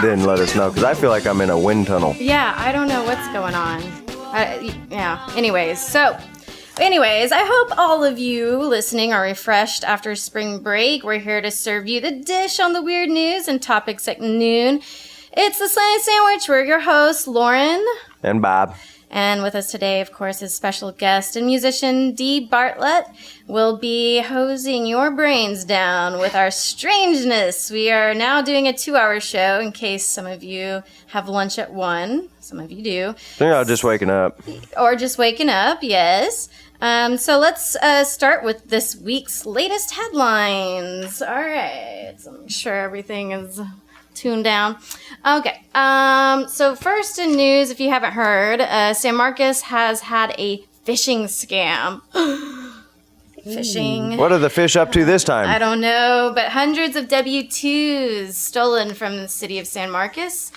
then let us know, because I feel like I'm in a wind tunnel. Yeah, I don't know what's going on. Anyways, I hope all of you listening are refreshed after spring break. We're here to serve you the dish on the weird news and topics at noon. It's the Slanted Sandwich. We're your hosts, Lauren. And Bob. And with us today, of course, is special guest and musician Dee Bartlett. We'll be hosing your brains down with our strangeness. We are now doing a 2-hour show in case some of you have lunch at 1. Some of you do. They're just waking up. Or just waking up, yes. So let's start with this week's latest headlines. All right. So I'm sure everything is tuned down. Okay. So first in news, if you haven't heard, San Marcos has had a phishing scam. Phishing. What are the fish up to this time? I don't know, but hundreds of W-2s stolen from the city of San Marcos.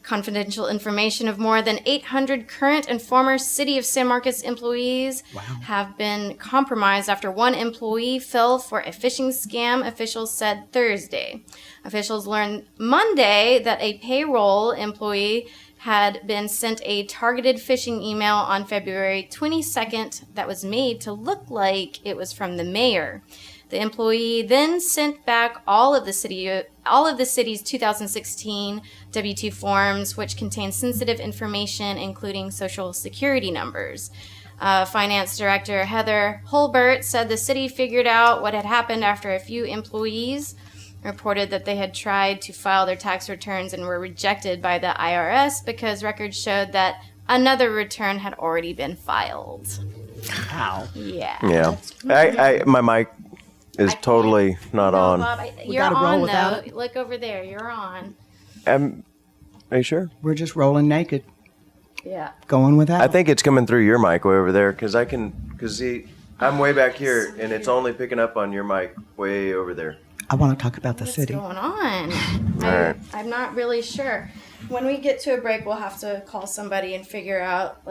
Confidential information of more than 800 current and former City of San Marcos employees have been compromised after one employee fell for a phishing scam, officials said Thursday. Officials learned Monday that a payroll employee had been sent a targeted phishing email on February 22nd that was made to look like it was from the mayor. The employee then sent back all of the city's 2016 W-2 forms, which contain sensitive information, including social security numbers. Finance Director Heather Holbert said the city figured out what had happened after a few employees reported that they had tried to file their tax returns and were rejected by the IRS because records showed that another return had already been filed. Wow. Yeah. Yeah. My mic is totally not on. Bob, you're on, though. Look over there. You're on. Are you sure? We're just rolling naked. Yeah. Going without. I think it's coming through your mic way over there, because see, I'm way back here, and it's only picking up on your mic way over there. I want to talk about the city. What's going on? All right. I'm not really sure. When we get to a break, we'll have to call somebody and figure out,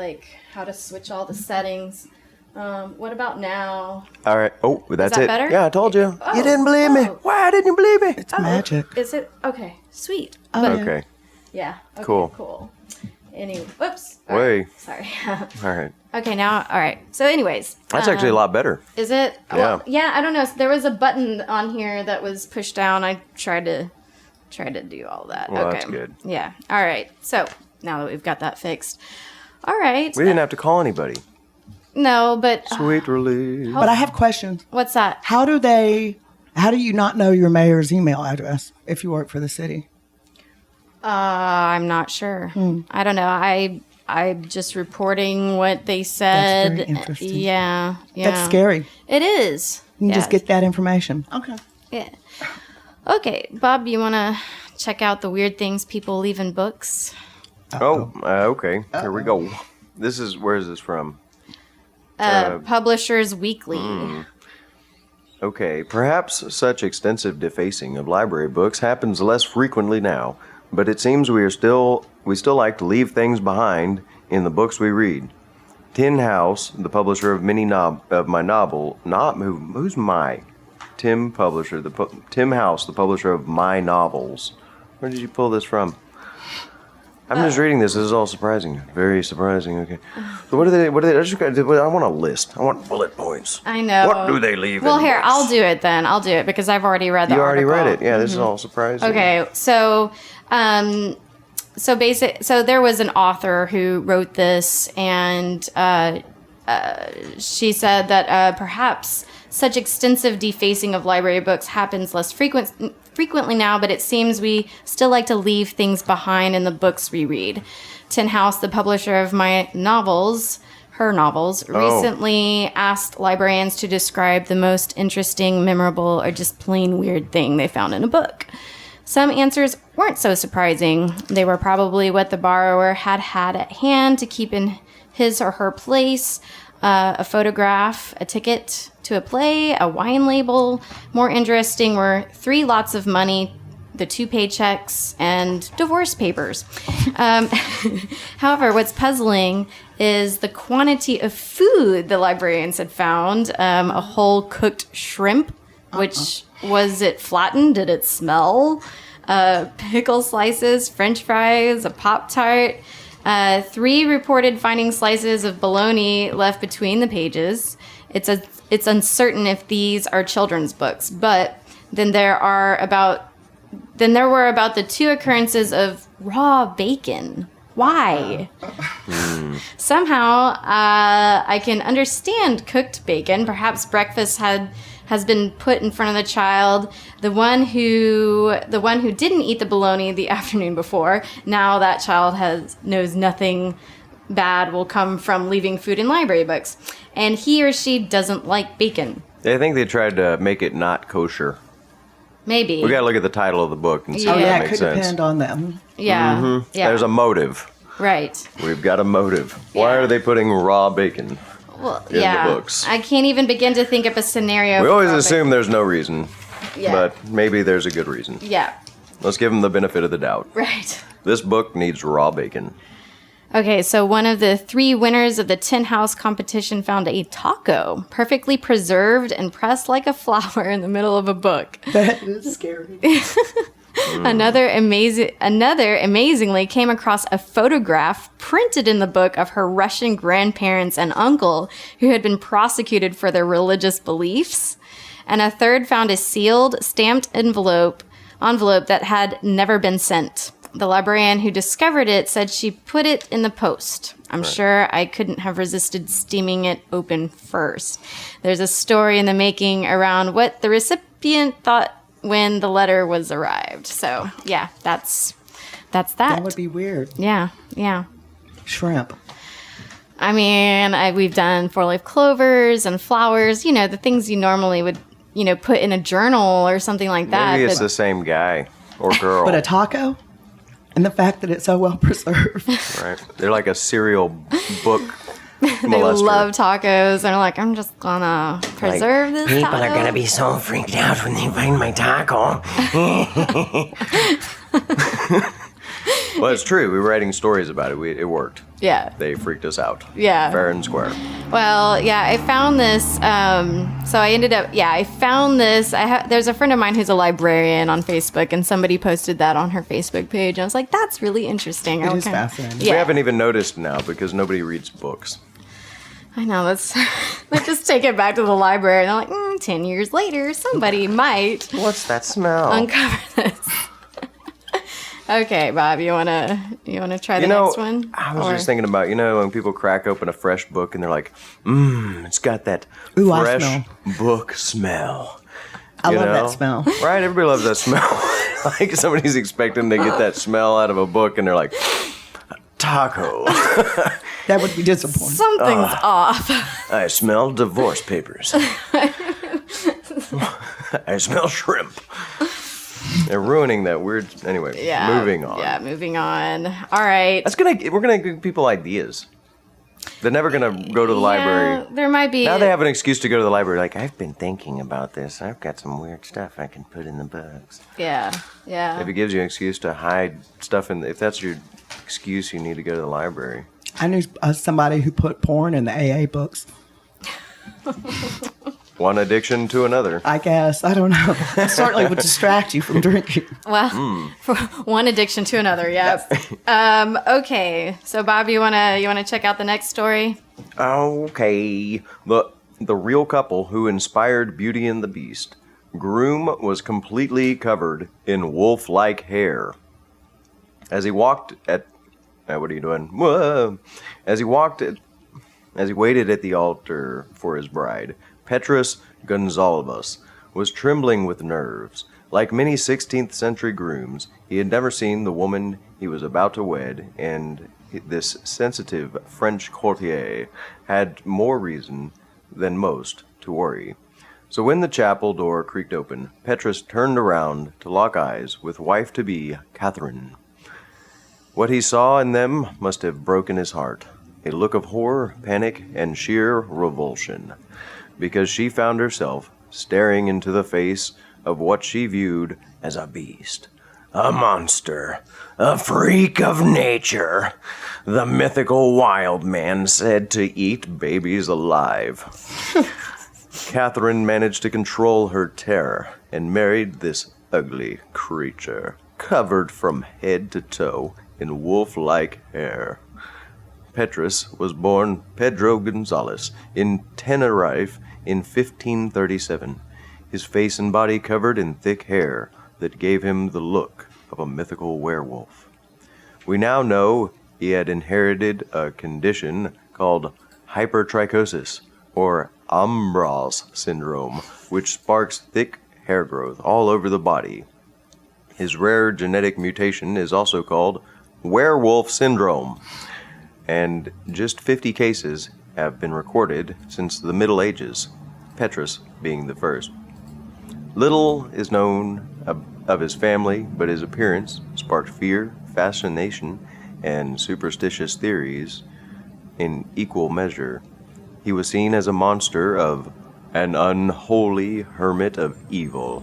how to switch all the settings. What about now? All right. Oh, that's it. Better? Yeah, I told you. Oh, You didn't believe me. Why didn't you believe me? It's magic. Is it? Okay. Sweet. Okay. Yeah. Okay, Cool. Anyway, whoops. Wait. Sorry. All right. Okay, now, all right. So anyways. That's actually a lot better. Is it? Yeah. Well, yeah, I don't know. There was a button on here that was pushed down. I tried to do all that. Well, okay. that's good. Yeah. All right. So now that we've got that fixed. All right. We didn't have to call anybody. No, but Sweet relief. But I have questions. what's that? How do you not know your mayor's email address if you work for the city? I'm not sure. I don't know. I'm just reporting what they said. That's very interesting. Yeah. That's scary. It is. You can just get that information. Okay. Yeah. Okay, Bob, you want to check out the weird things people leave in books? Okay. Here we go. Where is this from? Publishers Weekly. Okay, perhaps such extensive defacing of library books happens less frequently now, but it seems we still like to leave things behind in the books we read. Tin House, the publisher of my novel, Tim House, the publisher of my novels. Where did you pull this from? I'm just reading this. This is all surprising. Very surprising. Okay. So what do they? I want a list. I want bullet points. I know. What do they leave? Well, in here, books? I'll do it then. I'll do it because I've already read the You already article. read it. Yeah, this is all surprising. Okay, so there was an author who wrote this, and she said that perhaps such extensive defacing of library books happens less frequently now, but it seems we still like to leave things behind in the books we read. Tin House, the publisher of my novels, recently asked librarians to describe the most interesting, memorable, or just plain weird thing they found in a book. Some answers weren't so surprising. They were probably what the borrower had at hand to keep in his or her place. A photograph, a ticket to a play, a wine label. More interesting were 3 lots of money, the 2 paychecks, and divorce papers. However, what's puzzling is the quantity of food the librarians had found. A whole cooked shrimp, which was it flattened? Did it smell? pickle slices, French fries, a Pop-Tart. 3 reported finding slices of bologna left between the pages. It's uncertain if these are children's books, but then there were about the 2 occurrences of raw bacon. Why? Somehow, I can understand cooked bacon. Perhaps breakfast has been put in front of the child. The one who didn't eat the bologna the afternoon before. Now that child knows nothing bad will come from leaving food in library books, and he or she doesn't like bacon. I think they tried to make it not kosher. Maybe. We got to look at the title of the book and see Yeah. if Yeah, that it makes could sense. depend on them. Yeah. Yeah. There's a motive. Right. We've got a motive. Why Yeah. are they putting raw bacon Well, in yeah. the books? I can't even begin to think of a scenario. We for always raw assume there's no reason, Yeah. but maybe there's a good reason. bacon. Yeah. Let's give them the benefit of the doubt. Right. This book needs raw bacon. Okay, so one of the 3 winners of the Tin House competition found a taco, perfectly preserved and pressed like a flower in the middle of a book. That is scary. Another amazingly came across a photograph printed in the book of her Russian grandparents and uncle who had been prosecuted for their religious beliefs. And a third found a sealed, stamped envelope that had never been sent. The librarian who discovered it said she put it in the post. I'm sure I couldn't have resisted steaming it open first. There's a story in the making around what the recipient thought when the letter was arrived. So, yeah, that's that. That would be weird. Yeah. Shrimp. I mean, we've done 4-leaf clovers and flowers, the things you normally would, put in a journal or something like that. Maybe it's but- the same guy or girl. But a taco? And the fact that it's so well preserved. Right? They're like a serial book They molester. love tacos. They're like, I'm just gonna preserve this People taco. are gonna be so freaked out when they find my taco. Well, it's true. We were writing stories about it. It worked. Yeah. They freaked us out. Yeah. Fair and square. Well, yeah, I found this. So I found this. There's a friend of mine who's a librarian on Facebook, and somebody posted that on her Facebook page. And I was like, that's really interesting. It is fascinating. Yeah. We haven't even noticed now because nobody reads books. I know. Let's just take it back to the library. And they're like, 10 years later, somebody might What's that smell? uncover this. Okay, Bob, you wanna try the next one? I was Or- just thinking about, when people crack open a fresh book and they're like, it's got that Ooh, I fresh smell. book smell. I You love that know? smell. Right? Everybody loves that smell. Like somebody's expecting to get that smell out of a book and they're like, taco. That would be disappointing. Something's off. I smell divorce papers. I smell shrimp. They're ruining that weird. Anyway, Yeah. moving on. Yeah, moving on. All right. We're gonna give people ideas. They're never gonna go to the library. Yeah, there might be. Now they have an excuse to go to the library. Like, I've been thinking about this. I've got some weird stuff I can put in the books. Yeah. If it gives you an excuse to hide stuff if that's your excuse, you need to go to the library. I knew somebody who put porn in the AA books. One addiction to another. I guess. I don't know. It certainly would distract you from drinking. Well, from one addiction to another. Yep. Okay. So, Bob, you wanna check out the next story? Okay. The real couple who inspired Beauty and the Beast. Groom was completely covered in wolf-like hair. As he walked at... what are you doing? Whoa. As he waited at the altar for his bride, Petrus Gonzalez was trembling with nerves. Like many 16th century grooms, he had never seen the woman he was about to wed, and this sensitive French courtier had more reason than most to worry. So when the chapel door creaked open, Petrus turned around to lock eyes with wife-to-be Catherine. What he saw in them must have broken his heart. A look of horror, panic, and sheer revulsion, because she found herself staring into the face of what she viewed as a beast, a monster, a freak of nature, the mythical wild man said to eat babies alive. Catherine managed to control her terror and married this ugly creature. covered from head to toe in wolf-like hair. Petrus was born Pedro Gonzalez in Tenerife in 1537, his face and body covered in thick hair that gave him the look of a mythical werewolf. We now know he had inherited a condition called hypertrichosis, or Ambras syndrome, which sparks thick hair growth all over the body. His rare genetic mutation is also called werewolf syndrome, and just 50 cases have been recorded since the Middle Ages, Petrus being the first. Little is known of his family, but his appearance sparked fear, fascination, and superstitious theories in equal measure. He was seen as a monster of an unholy hermit of evil,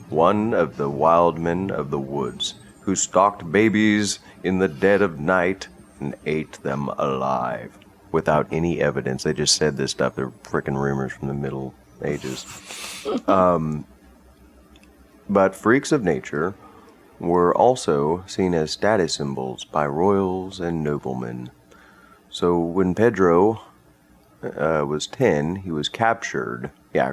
one of the wild men of the woods, who stalked babies in the dead of night and ate them alive without any evidence. They just said this stuff. They're frickin' rumors from the Middle Ages. But freaks of nature were also seen as status symbols by royals and noblemen. So when Pedro was 10, he was captured. Yeah,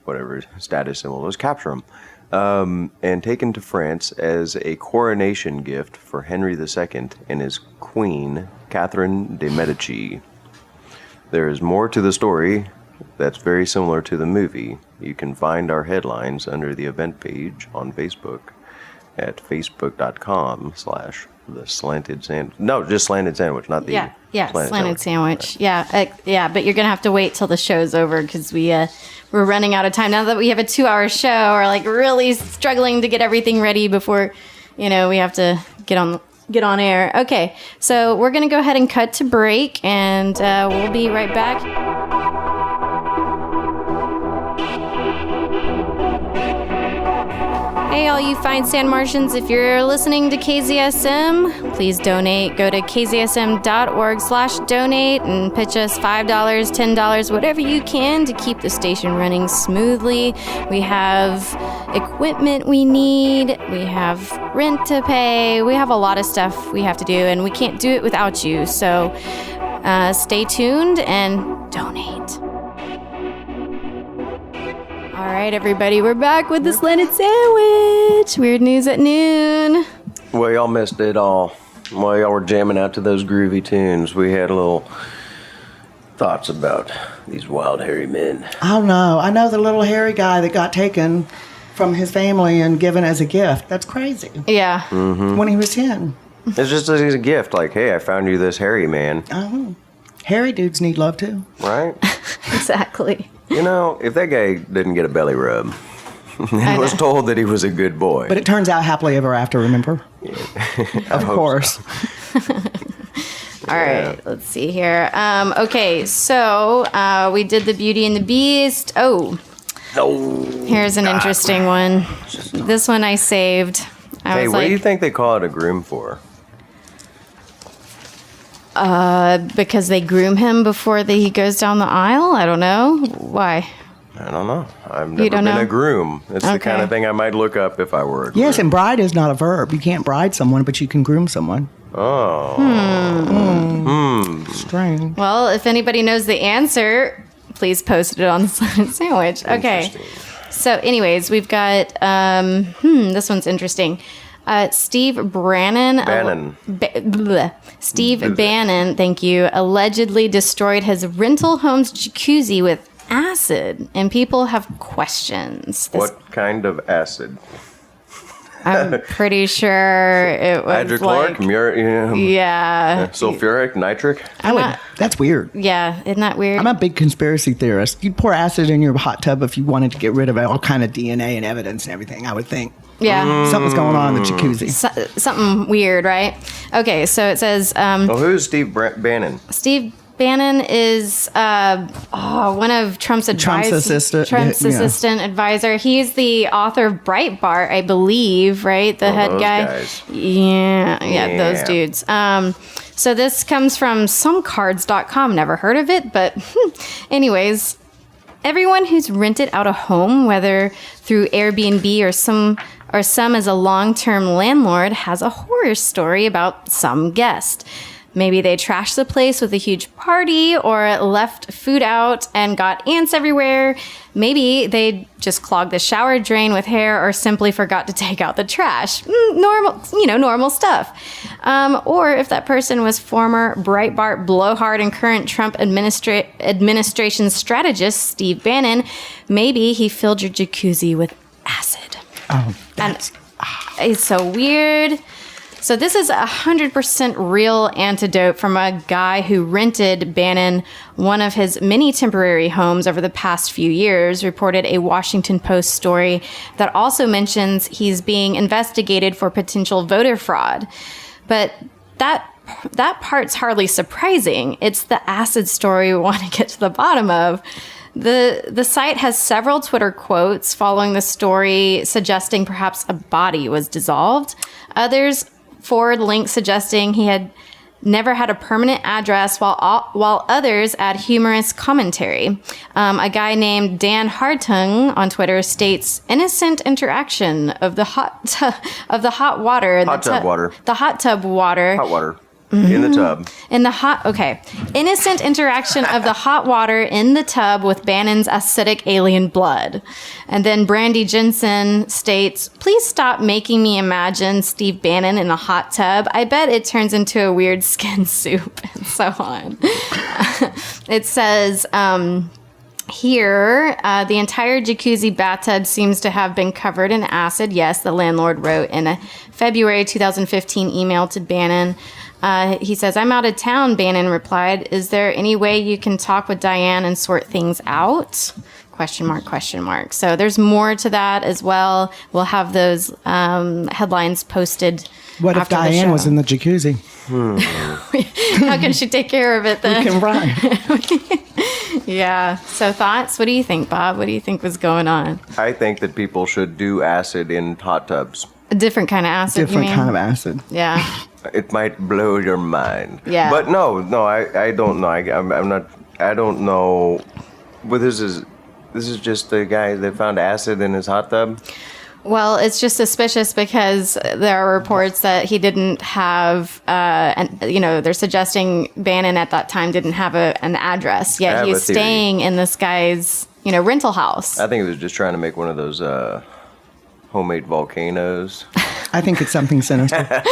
whatever status symbol was, capture him. And taken to France as a coronation gift for Henry II and his queen, Catherine de' Medici. There is more to the story that's very similar to the movie. You can find our headlines under the event page on Facebook at facebook.com/the Slanted Sandwich. No, just Slanted Sandwich, not the Slanted Sandwich. Right. Yeah, but you're gonna have to wait till the show's over because we're running out of time now that we have a 2-hour show. We're like really struggling to get everything ready before we have to get on air. Okay, so we're gonna go ahead and cut to break, and we'll be right back. Hey, all you fine sand Martians, if you're listening to KZSM, please donate. Go to kzsm.org/donate and pitch us $5, $10, whatever you can to keep the station running smoothly. We have equipment we need. We have rent to pay. We have a lot of stuff we have to do, and we can't do it without you. So stay tuned and donate. All right, everybody, we're back with the Slanted Sandwich. Weird news at noon. Well, y'all missed it all. While y'all were jamming out to those groovy tunes, we had a little thoughts about these wild, hairy men. I don't know. I know the little hairy guy that got taken from his family and given as a gift. That's crazy. Yeah. Mm-hmm. When he was 10. It's just as a gift, like, hey, I found you this hairy man. Oh. Hairy dudes need love, too. Right? Exactly. If that guy didn't get a belly rub and was told that he was a good boy. But it turns out happily ever after, remember? Yeah. Of course. All right, let's see here. Okay, so we did the Beauty and the Beast. Here's an interesting one. This one I saved. Hey, what do you think they call it a groom for? Because they groom him before he goes down the aisle? I don't know. Why? I don't know. I've never been a groom. It's the kind of thing I might look up if I were a groom. Yes, and bride is not a verb. You can't bride someone, but you can groom someone. Oh. Strange. Well, if anybody knows the answer, please post it on the Slanted Sandwich. Okay. So anyways, we've got, this one's interesting. Steve Bannon. Steve Bannon, thank you, allegedly destroyed his rental home's jacuzzi with acid, and people have questions. What kind of acid? I'm pretty sure it was hydrochloric, sulfuric, nitric. That's weird. Yeah, isn't that weird? I'm a big conspiracy theorist. You'd pour acid in your hot tub if you wanted to get rid of all kind of DNA and evidence and everything, I would think. Yeah. Something's going on in the jacuzzi. Something weird, right? Okay, so it says... who's Steve Bannon? Steve Bannon is one of Trump's assistant advisor. He's the author of Breitbart, I believe, right? The head guy. Guys. Yeah, those dudes. So this comes from somecards.com. Never heard of it, but anyways... Everyone who's rented out a home, whether through Airbnb or or some as a long-term landlord has a horror story about some guest. Maybe they trashed the place with a huge party or left food out and got ants everywhere. Maybe they just clogged the shower drain with hair or simply forgot to take out the trash. Normal stuff. Or if that person was former Breitbart blowhard and current Trump administration strategist Steve Bannon, maybe he filled your jacuzzi with acid. Oh, that's... It's so weird. So this is 100% real antidote from a guy who rented Bannon one of his many temporary homes over the past few years, reported a Washington Post story that also mentions he's being investigated for potential voter fraud. But that part's hardly surprising. It's the acid story we want to get to the bottom of. The site has several Twitter quotes following the story suggesting perhaps a body was dissolved. Others forward links suggesting he had never had a permanent address, while others add humorous commentary. A guy named Dan Hartung on Twitter states, "Innocent interaction of the hot tub water. In the tub. Innocent interaction of the hot water in the tub with Bannon's acidic alien blood." And then Brandy Jensen states, "Please stop making me imagine Steve Bannon in a hot tub. I bet it turns into a weird skin soup," and so on. It says, here, the entire jacuzzi bathtub seems to have been covered in acid. Yes, the landlord wrote in a February 2015 email to Bannon. He says, "I'm out of town," Bannon replied. "Is there any way you can talk with Diane and sort things out?" ? So there's more to that as well. We'll have those headlines posted. What if Diane was in the jacuzzi? How can she take care of it then? We can run. Yeah. So thoughts? What do you think, Bob? What do you think was going on? I think that people should do acid in hot tubs. A different kind of acid, Different kind of acid. Yeah. It might blow your mind. Yeah. But no, I don't know. I don't know. But this is just the guy that found acid in his hot tub. Well, it's just suspicious because there are reports that he didn't have, they're suggesting Bannon at that time didn't have an address, yet he's staying in this guy's, rental house. I think he was just trying to make one of those homemade volcanoes. I think it's something sinister. And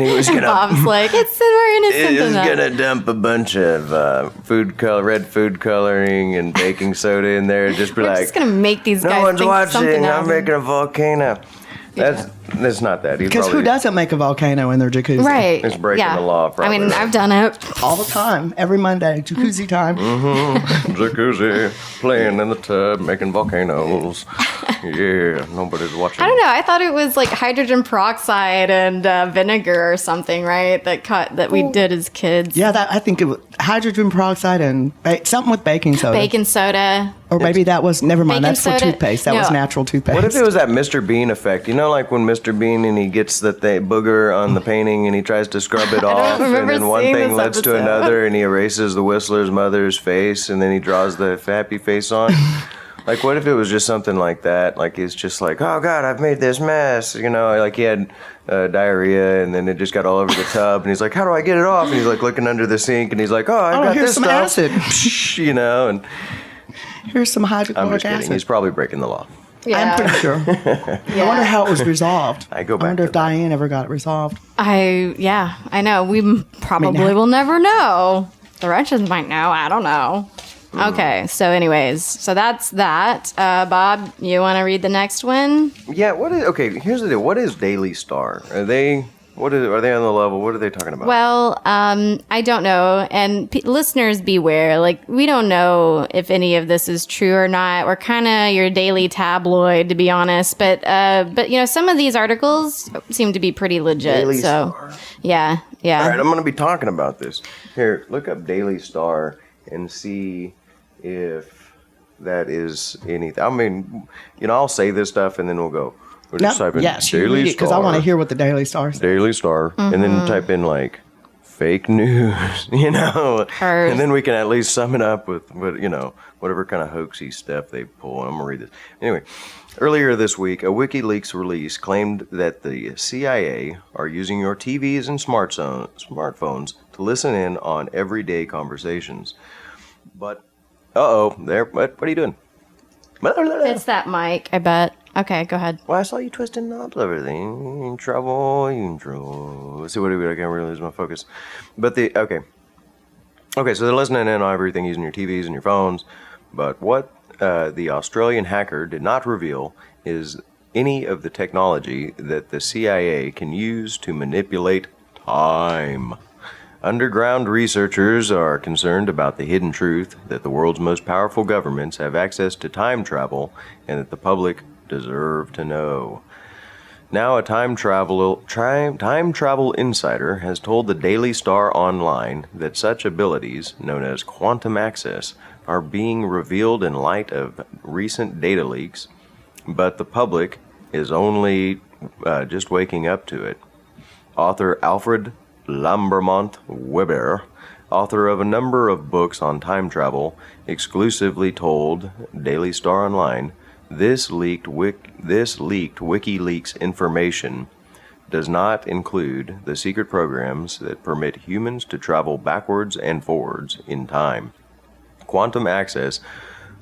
he was gonna. Bob's like, it's more innocent He was than that. gonna dump a bunch of red food coloring and baking soda in there. Just be We're like, just gonna make these guys no one's think something watching. I'm happened. making a volcano. That's not that. Because who doesn't make a volcano in their jacuzzi? Right. It's breaking the law, probably. I mean, I've done it. All the time. Every Monday. Jacuzzi time. Jacuzzi, playing in the tub, making volcanoes. Yeah, nobody's watching. I don't know. I thought it was like hydrogen peroxide and vinegar or something, right? That we did as kids. Yeah, I think it was hydrogen peroxide and something with baking soda. Baking soda. Or maybe that was, never mind, Baking that's for soda? toothpaste. That was No. natural toothpaste. What if it was that Mr. Bean effect? You know, like when Mr. Bean and he gets the booger on the painting and he tries to scrub it off, and remember then one seeing thing this leads to episode. another, and he erases the Whistler's mother's face, and then he draws the happy face on. Like, what if it was just something like that? Like, he's just like, oh, God, I've made this mess. Like he had diarrhea, and then it just got all over the tub. And he's like, how do I get it off? And he's like looking under the sink, and he's like, I got here's this some stuff. acid. And Here's some I'm hydrochloric just kidding. acid. He's probably breaking the law. Yeah. I'm pretty sure. I wonder how it was resolved. I go back wonder to if that. Diane ever got it resolved. I know. We probably will never know. The Russians might know. I don't know. Okay. So anyways, so that's that. Bob, you want to read the next one? Yeah, here's the deal. What is Daily Star? Are they on the level? What are they talking about? Well, I don't know. And listeners beware. Like, we don't know if any of this is true or not. We're kind of your daily tabloid, to be honest. But some of these articles seem to be pretty legit. Daily so, Star. yeah. All right, I'm going to be talking about this. Here, look up Daily Star and see if that is anything. I mean, I'll say this stuff and then we'll go. We'll just type in yes, Daily Star. because I want to hear what the Daily Star says. Daily Star, and then type in like fake news, Or- and then we can at least sum it up with whatever kind of hoaxy stuff they pull. I'm gonna read this anyway. Earlier this week, a WikiLeaks release claimed that the CIA are using your TVs and smartphones to listen in on everyday conversations. But, what are you doing? It's that mic, I bet. Okay, go ahead. Well, I saw you twisting knobs over everything. You in trouble. Let's see, what do we do? I can't really lose my focus. But okay, so they're listening in on everything using your TVs and your phones. But what the Australian hacker did not reveal is any of the technology that the CIA can use to manipulate time. Underground researchers are concerned about the hidden truth that the world's most powerful governments have access to time travel and that the public deserve to know. Now, a time travel insider has told the Daily Star Online that such abilities, known as quantum access, are being revealed in light of recent data leaks, but the public is only just waking up to it. Author Alfred Lambermont Weber, author of a number of books on time travel, exclusively told Daily Star Online, this leaked WikiLeaks information does not include the secret programs that permit humans to travel backwards and forwards in time. Quantum access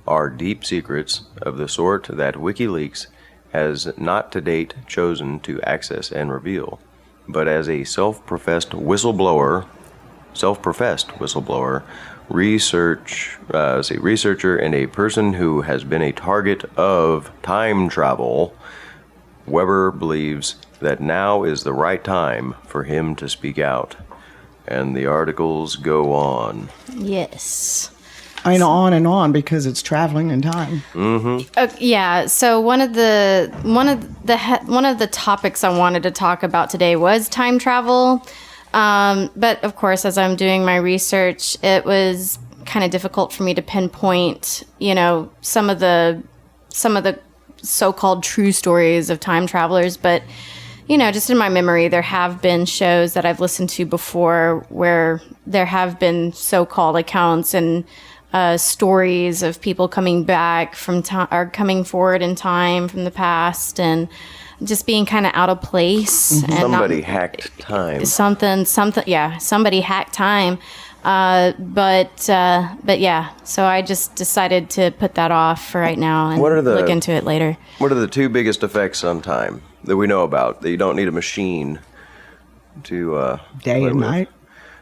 are deep secrets of the sort that WikiLeaks has not to date chosen to access and reveal. But as a self-professed whistleblower, researcher, and a person who has been a target of time travel, Weber believes that now is the right time for him to speak out. And the articles go on. Yes. I mean, on and on because it's traveling in time. Yeah. So one of the topics I wanted to talk about today was time travel. But of course, as I'm doing my research, it was kind of difficult for me to pinpoint, some of the so-called true stories of time travelers. But, just in my memory, there have been shows that I've listened to before where there have been so-called accounts and stories of people coming back from time or coming forward in time from the past and just being kind of out of place. And Somebody hacked time. Somebody hacked time. But yeah, so I just decided to put that off for right now and look into it later. What are the two biggest effects on time that we know about that you don't need a machine to Day and night.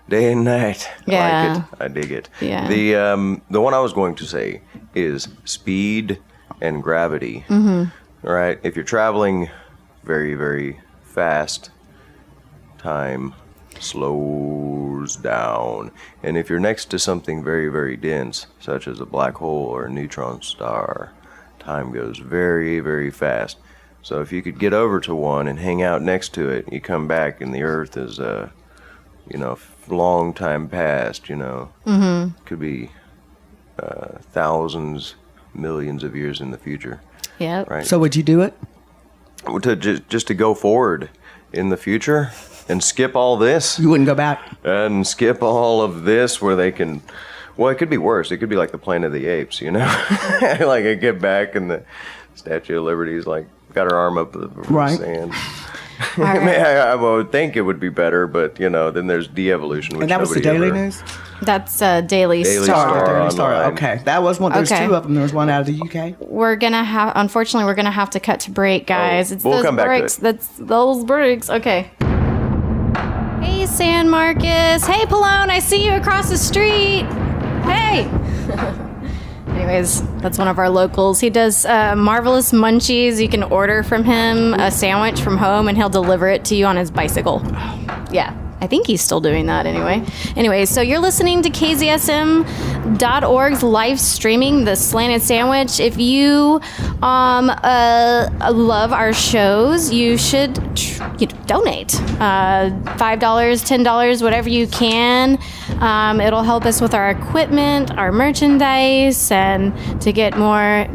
Day and night. Yeah. I like it. I dig it. Yeah. The one I was going to say is speed and gravity. Mm-hmm. All right. If you're traveling very, very fast, time slows down. And if you're next to something very, very dense, such as a black hole or a neutron star, time goes very, very fast. So if you could get over to one and hang out next to it, you come back and the Earth is long time past, could be thousands, millions of years in the future. Yep. Right. So would you do it? To just to go forward in the future and skip all this You wouldn't go back? and skip all of this where they can. Well, it could be worse. It could be like the Planet of the Apes, like I get back and the Statue of Liberty's like got her arm up the Right. sand. I mean, I would think it would be better, but then there's de-evolution. Which And that was the nobody Daily ever- News? That's Daily Daily Star. Star. Daily Star. Online. Okay. That was one. There's Okay. two of them. There was one out of the UK. Unfortunately, we're gonna have to cut to break, guys. It's we'll those come back to breaks. it. That's those breaks. Okay. Hey, San Marcos. Hey, Pallone. I see you across the street. Hey. Anyways, that's one of our locals. He does marvelous munchies. You can order from him a sandwich from home, and he'll deliver it to you on his bicycle. Yeah. I think he's still doing that anyway. So you're listening to KZSM.org's live streaming, The Slanted Sandwich. If you love our shows, you should donate. $5, $10, whatever you can. It'll help us with our equipment, our merchandise, and to get more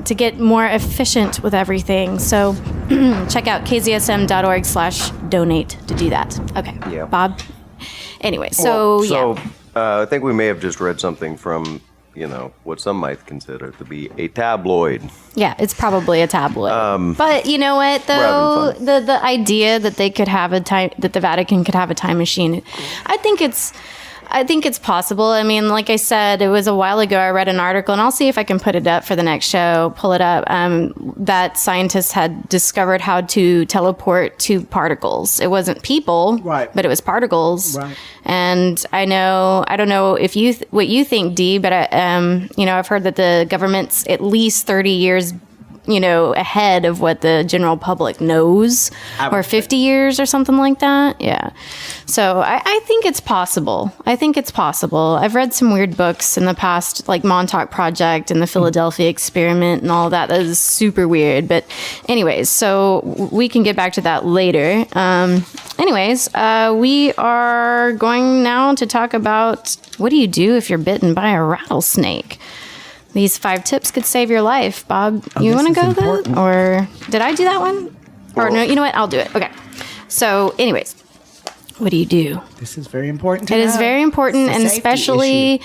efficient with everything. So check out KZSM.org/donate to do that. Okay. Yeah. Bob? Anyway, I think we may have just read something from, what some might consider to be a tabloid. Yeah, it's probably a tabloid. But you know what, though? The idea that they could have that the Vatican could have a time machine, I think it's possible. I mean, like I said, it was a while ago I read an article, and I'll see if I can put it up for the next show, pull it up, that scientists had discovered how to teleport to particles. It wasn't people, right, but it was particles. Right. And I don't know if what you think, Dee, but I've heard that the government's at least 30 years ahead of what the general public knows, or 50 years or something like that. Yeah. So I think it's possible. I've read some weird books in the past, like Montauk Project and the Philadelphia Experiment and all that. That is super weird. But anyways, so we can get back to that later. We are going now to talk about what do you do if you're bitten by a rattlesnake? These 5 tips could save your life. Bob, you want to go that? Or did I do that one? Or no, you know what? I'll do it. Okay. So anyways, what do you do? This is very important. It is very important, and especially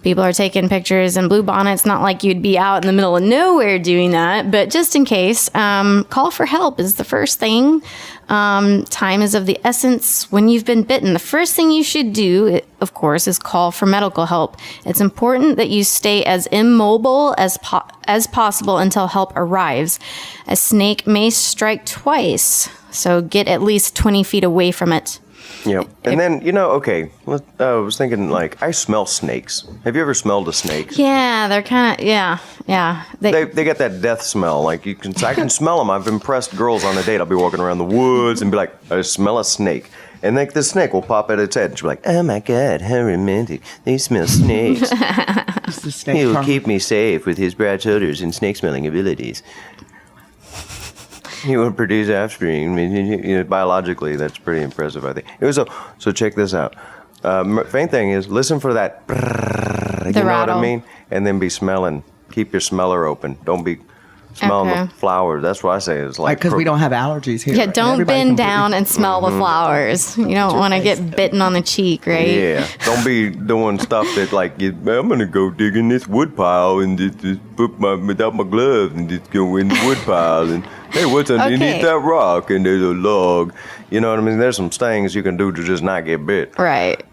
people are taking pictures in blue bonnets. Not like you'd be out in the middle of nowhere doing that, but just in case, call for help is the first thing. Time is of the essence when you've been bitten. The first thing you should do, of course, is call for medical help. It's important that you stay as immobile as possible until help arrives. A snake may strike twice, so get at least 20 feet away from it. Yep. And then, I was thinking, I smell snakes. Have you ever smelled a snake? Yeah, they're kind of, yeah. They get that death smell. I can smell them. I've impressed girls on a date. I'll be walking around the woods and be like, I smell a snake. And the snake will pop at its head. And she'll be like, oh my God, how romantic. They smell snakes. He will keep me safe with his broad shoulders and snake-smelling abilities. He will produce offspring. Biologically, that's pretty impressive, I think. So check this out. Main thing is listen for that. You know what I mean? And then be smelling. Keep your smeller open. Don't be smelling the flowers. That's what I say. Is because we don't have allergies here. Yeah, right? don't bend down and smell the flowers. You don't want to get bitten on the cheek, right? Yeah. Don't be doing stuff that I'm gonna go dig in this wood pile and just put without my gloves and just go in the wood pile and hey, what's underneath that rock? And there's a log. You know what I mean? There's some things you can do to just not get bit. Right.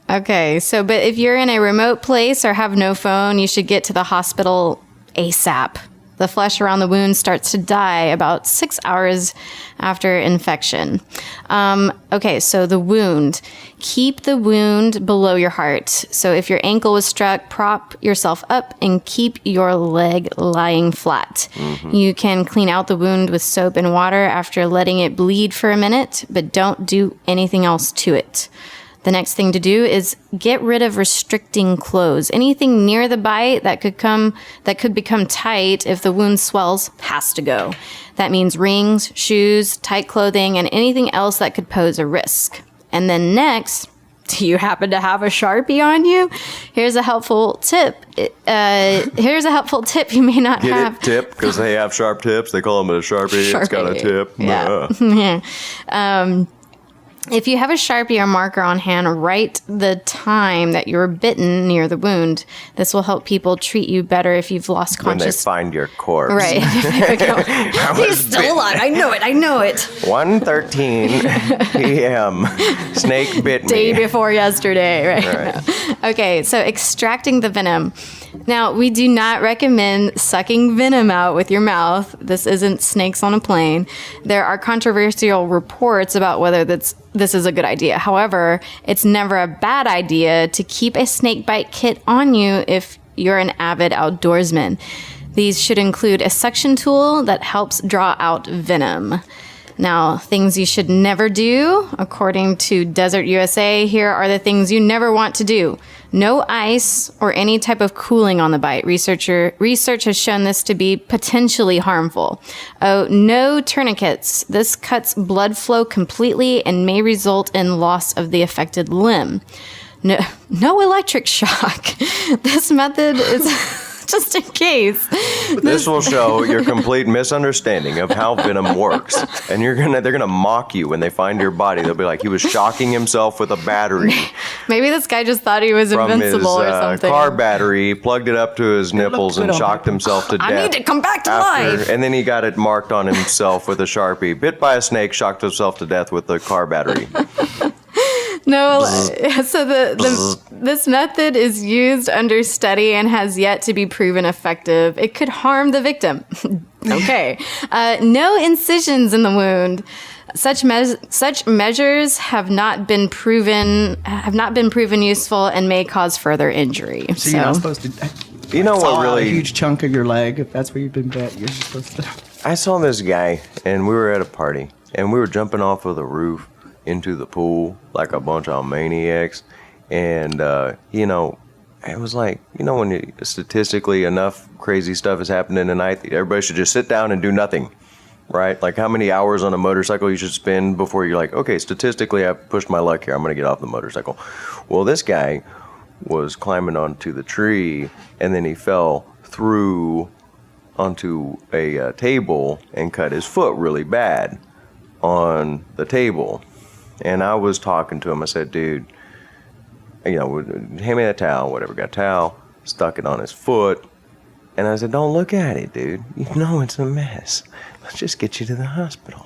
Okay. So, but if you're in a remote place or have no phone, you should get to the hospital ASAP. The flesh around the wound starts to die about 6 hours after infection. So the wound. Keep the wound below your heart. So if your ankle was struck, prop yourself up and keep your leg lying flat. Mm-hmm. You can clean out the wound with soap and water after letting it bleed for a minute, but don't do anything else to it. The next thing to do is get rid of restricting clothes. Anything near the bite that could become tight if the wound swells has to go. That means rings, shoes, tight clothing, and anything else that could pose a risk. And then next, do you happen to have a Sharpie on you? Here's a helpful tip. You may not have. Get it? Tip? Because they have sharp tips. They call them a Sharpie. It's got a tip. Yeah. If you have a Sharpie or marker on hand, write the time that you were bitten near the wound. This will help people treat you better if you've lost consciousness. When they find your corpse. Right. He's still alive. I know it. 1:13 p.m. Snake bit me. Day before yesterday, right? Okay, so extracting the venom. Now, we do not recommend sucking venom out with your mouth. This isn't Snakes on a Plane. There are controversial reports about whether this is a good idea. However, it's never a bad idea to keep a snake bite kit on you if you're an avid outdoorsman. These should include a suction tool that helps draw out venom. Now, things you should never do, according to Desert USA, here are the things you never want to do. No ice or any type of cooling on the bite. Research has shown this to be potentially harmful. Oh, no tourniquets. This cuts blood flow completely and may result in loss of the affected limb. No electric shock. This method is just in case. This will show your complete misunderstanding of how venom works. And they're gonna mock you when they find your body. They'll be like, he was shocking himself with a battery Maybe this guy just thought he was from his invincible or something. car battery, plugged it up to his nipples, and good on shocked paper. himself to death. I need to come back to life. And then he got it marked on himself with a Sharpie. Bit by a snake, shocked himself to death with the car battery. No, so this method is used under study and has yet to be proven effective. It could harm the victim. Okay. No incisions in the wound. Such measures have not been proven useful and may cause further injury. So you're not supposed to. You know what saw out really- a huge chunk of your leg if that's where you've been bit. You're just supposed to. I saw this guy, and we were at a party, and we were jumping off of the roof into the pool like a bunch of maniacs. And, it was like, when statistically enough crazy stuff is happening tonight, everybody should just sit down and do nothing, right? Like how many hours on a motorcycle you should spend before you're like, okay, statistically I've pushed my luck here, I'm going to get off the motorcycle. Well, this guy was climbing onto the tree, and then he fell through onto a table and cut his foot really bad on the table. And I was talking to him. I said, dude, hand me that towel, whatever. Got a towel, stuck it on his foot. And I said, don't look at it, dude. You know it's a mess. Let's just get you to the hospital.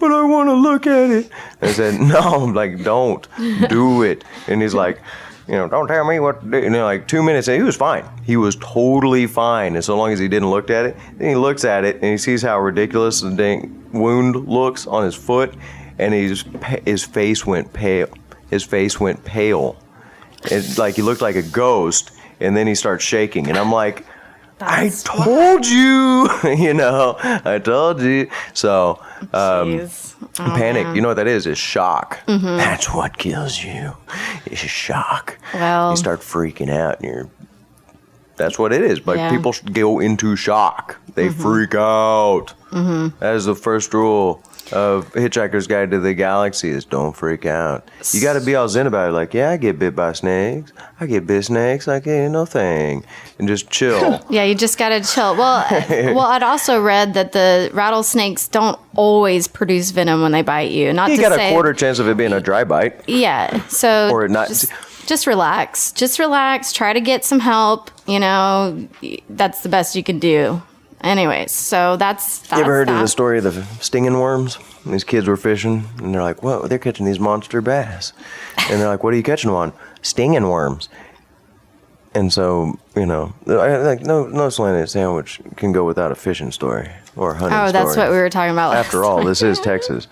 But I want to look at it. And I said, no, don't do it. And he's like, don't tell me what to do. And like 2 minutes, and he was fine. He was totally fine, as long as he didn't look at it. Then he looks at it, and he sees how ridiculous the dang wound looks on his foot, and his face went pale. His face went pale. Like he looked like a ghost, and then he starts shaking. And I'm like, I told you, I told you. So, panic, man. you know what that is? Is shock. Mm-hmm. That's what kills you. It's shock. Well, you start freaking out, and that's what it is. Like, Yeah. people go into shock. They freak out. Mm-hmm. That is the first rule of Hitchhiker's Guide to the Galaxy, is don't freak out. You got to be all zen about it. Like, yeah, I get bit by snakes. I get bit snakes. Like, ain't no thing. And just chill. Yeah, you just gotta chill. Well, I'd also read that the rattlesnakes don't always produce venom when they bite you. Not You to got say, a quarter chance of it being a dry bite. Yeah, so Or not. Just relax. Just relax. Try to get some help. That's the best you can do. Anyways, so that's You ever heard that. of the story of the stinging worms? These kids were fishing, and they're like, whoa, they're catching these monster bass. And they're like, what are you catching them on? Stinging worms. And so, like no slanted sandwich can go without a fishing story or a hunting story. Oh, that's what we were talking about last After all, this is Texas.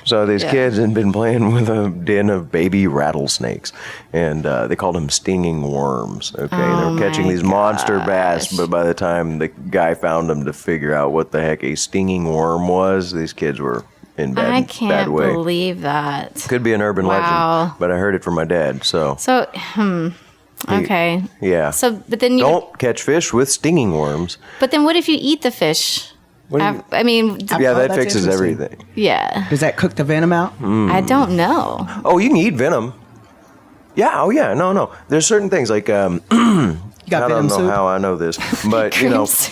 So these kids had been playing with a den of baby rattlesnakes, and they called them stinging worms. Okay, they were catching these monster bass, but by the time the guy found them to figure out what the heck a stinging worm was, these kids were in bad, I bad can't way. believe that. Could be an urban Wow. legend, but I heard it from my dad. So Okay. yeah. So, but then you. Don't catch fish with stinging worms. But then, what if you eat the fish? What do you- I mean, Yeah, Oh, that that's fixes interesting. everything. yeah. Does that cook the venom out? I don't know. Oh, you can eat venom. Yeah. Oh, yeah. No. There's certain things like You got I venom don't know soup? how I know this, but Creams.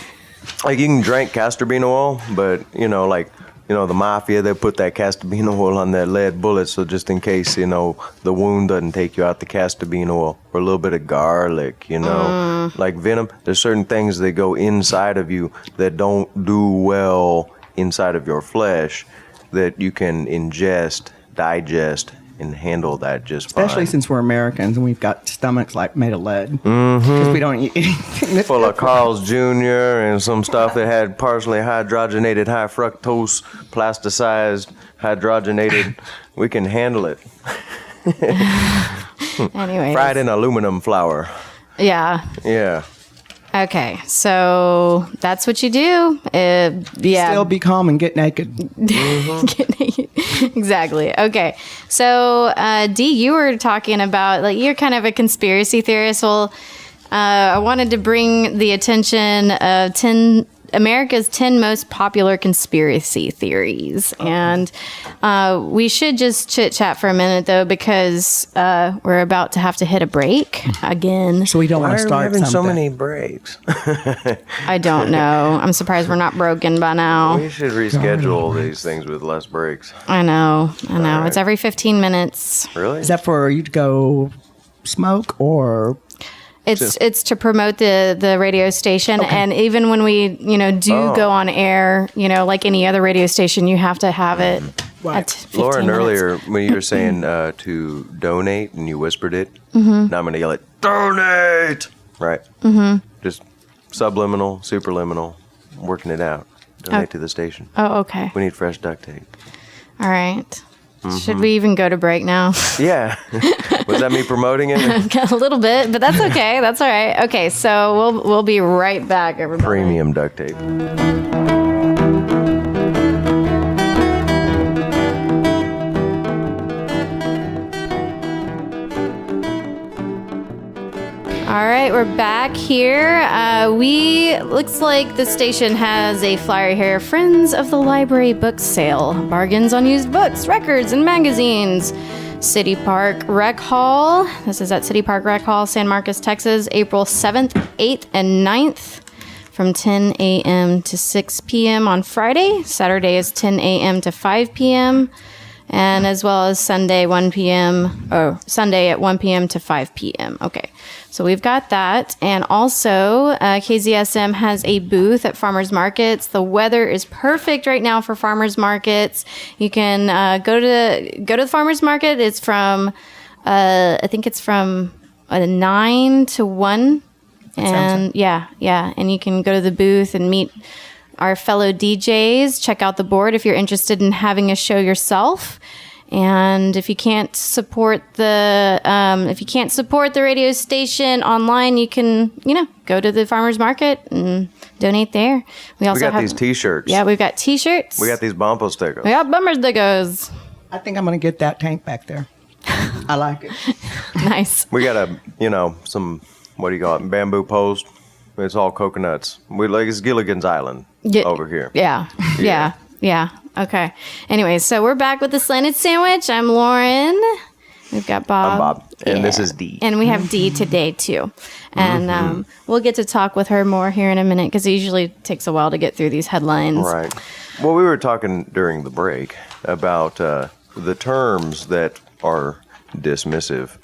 like you can drink castor bean oil, but the mafia, they put that castor bean oil on that lead bullet, so just in case the wound doesn't take you out, the castor bean oil or a little bit of garlic, like venom. There's certain things that go inside of you that don't do well inside of your flesh that you can ingest, digest, and handle that just fine. Especially since we're Americans and we've got stomachs like made of lead. Because we don't eat anything that's Full of Carl's Jr. and some stuff that had partially hydrogenated, high fructose, plasticized, hydrogenated. We can handle it. Anyway. Fried in aluminum flour. Yeah. Yeah. Okay. So that's what you do. Yeah. Still be calm and get naked. Exactly. Okay. So, Dee, you were talking about, like, you're kind of a conspiracy theorist. Well, I wanted to bring the attention of 10 America's 10 most popular conspiracy theories. And we should just chit chat for a minute, though, because we're about to have to hit a break again. So we don't Why want to are we start having so something. many breaks? I don't know. I'm surprised we're not broken by now. We should reschedule these things with less breaks. I know. right. It's every 15 minutes. Really? Is that for you to go smoke or? It's to promote the radio station, and even when we go on air, like any other radio station, you have to have it at 15 Lauren, minutes. earlier when you were saying to donate and you whispered it, now I'm going to yell it, donate! Right? Just subliminal, superliminal, working it out. Donate to the station. Oh, okay. We need fresh duct tape. All right. Should we even go to break now? Yeah. Was that me promoting it? A little bit, but that's okay. That's all right. Okay, so we'll be right back, everybody. Premium duct tape. All right, we're back here. Looks like the station has a flyer here. Friends of the Library book sale. Bargains on used books, records, and magazines. City Park Rec Hall. This is at City Park Rec Hall, San Marcos, Texas, April 7th, 8th, and 9th from 10 a.m. to 6 p.m. on Friday. Saturday is 10 a.m. to 5 p.m. And as well as Sunday, 1 p.m. Oh, Sunday at 1 p.m. to 5 p.m. Okay, so we've got that. And also, KZSM has a booth at farmers markets. The weather is perfect right now for farmers markets. You can go to the farmers market. It's from, I think it's from 9 to 1. And yeah. And you can go to the booth and meet our fellow DJs. Check out the board if you're interested in having a show yourself. And if you can't support the radio station online, you can go to the farmers market and donate there. We also got have these T-shirts. Yeah, we've got T-shirts. We got these bumper stickers. We got bumper stickers. I think I'm going to get that tank back there. I like it. Nice. We got some, what do you call it, bamboo post. It's all coconuts. It's Gilligan's Island over here. Yeah. Okay. Anyway, so we're back with the Slanted Sandwich. I'm Lauren. We've got Bob. I'm Bob. And this is Dee. And we have Dee today, too. And we'll get to talk with her more here in a minute because it usually takes a while to get through these headlines. Right. Well, we were talking during the break about the terms that are dismissive.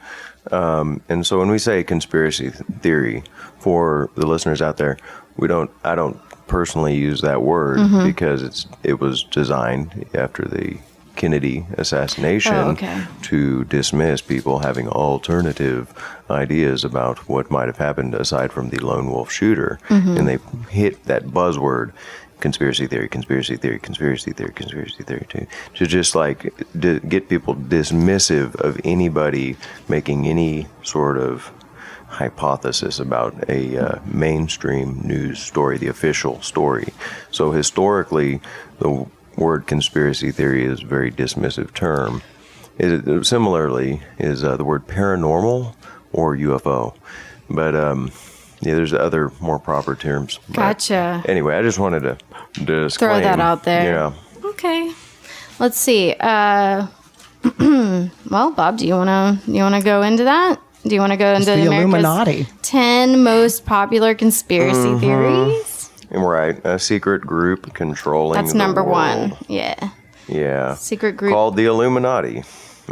And so when we say conspiracy theory, for the listeners out there, I don't personally use that word because it was designed after the Kennedy assassination to dismiss people having alternative ideas about what might have happened aside from the lone wolf shooter. And they hit that buzzword, conspiracy theory, conspiracy theory, conspiracy theory, conspiracy theory, to just get people dismissive of anybody making any sort of hypothesis about a mainstream news story, the official story. So historically, the word conspiracy theory is a very dismissive term. Similarly is the word paranormal or UFO. But there's other more proper terms. Gotcha. But anyway, I just wanted to disclaim, throw that out there. Yeah. Okay. Let's see. Well, Bob, do you wanna go into that? Do you want to go into the America's Illuminati. 10 most popular conspiracy theories? Right. A secret group controlling That's the number world. 1. Yeah. Yeah. Secret group. Called the Illuminati.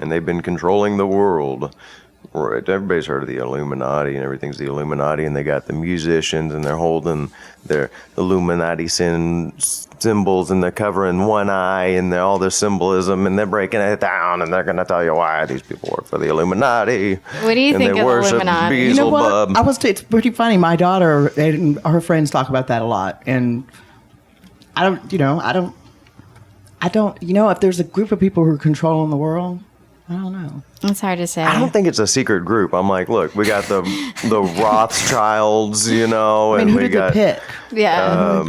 And they've been controlling the world. Right. Everybody's heard of the Illuminati and everything's the Illuminati. And they got the musicians and they're holding their Illuminati symbols and they're covering one eye and all their symbolism and they're breaking it down and they're going to tell you why these people work for the Illuminati. What do you think of the Illuminati? You know what? Beelzebub. It's pretty funny. My daughter and her friends talk about that a lot. And I don't, if there's a group of people who are controlling the world, I don't know. It's hard to say. I don't think it's a secret group. I'm like, look, we got the Rothschilds, and who we did got they pick? Yeah.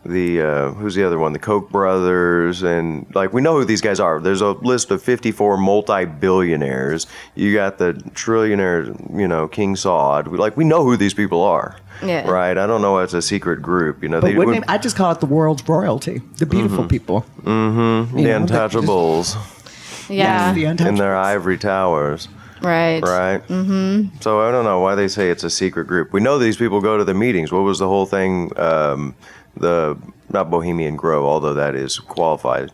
who's the other one? The Koch brothers, and like we know who these guys are. There's a list of 54 multi-billionaires. You got the trillionaire, King Saud. We know who these people are. Yeah. Right. I don't know. It's a secret group. But I just call it the world's royalty, the beautiful people. Mm-hmm. The untouchables. Yeah. The in their ivory towers. Right. Right. Mm-hmm. So I don't know why they say it's a secret group. We know these people go to the meetings. What was the whole thing? Not Bohemian Grove, although that is qualified.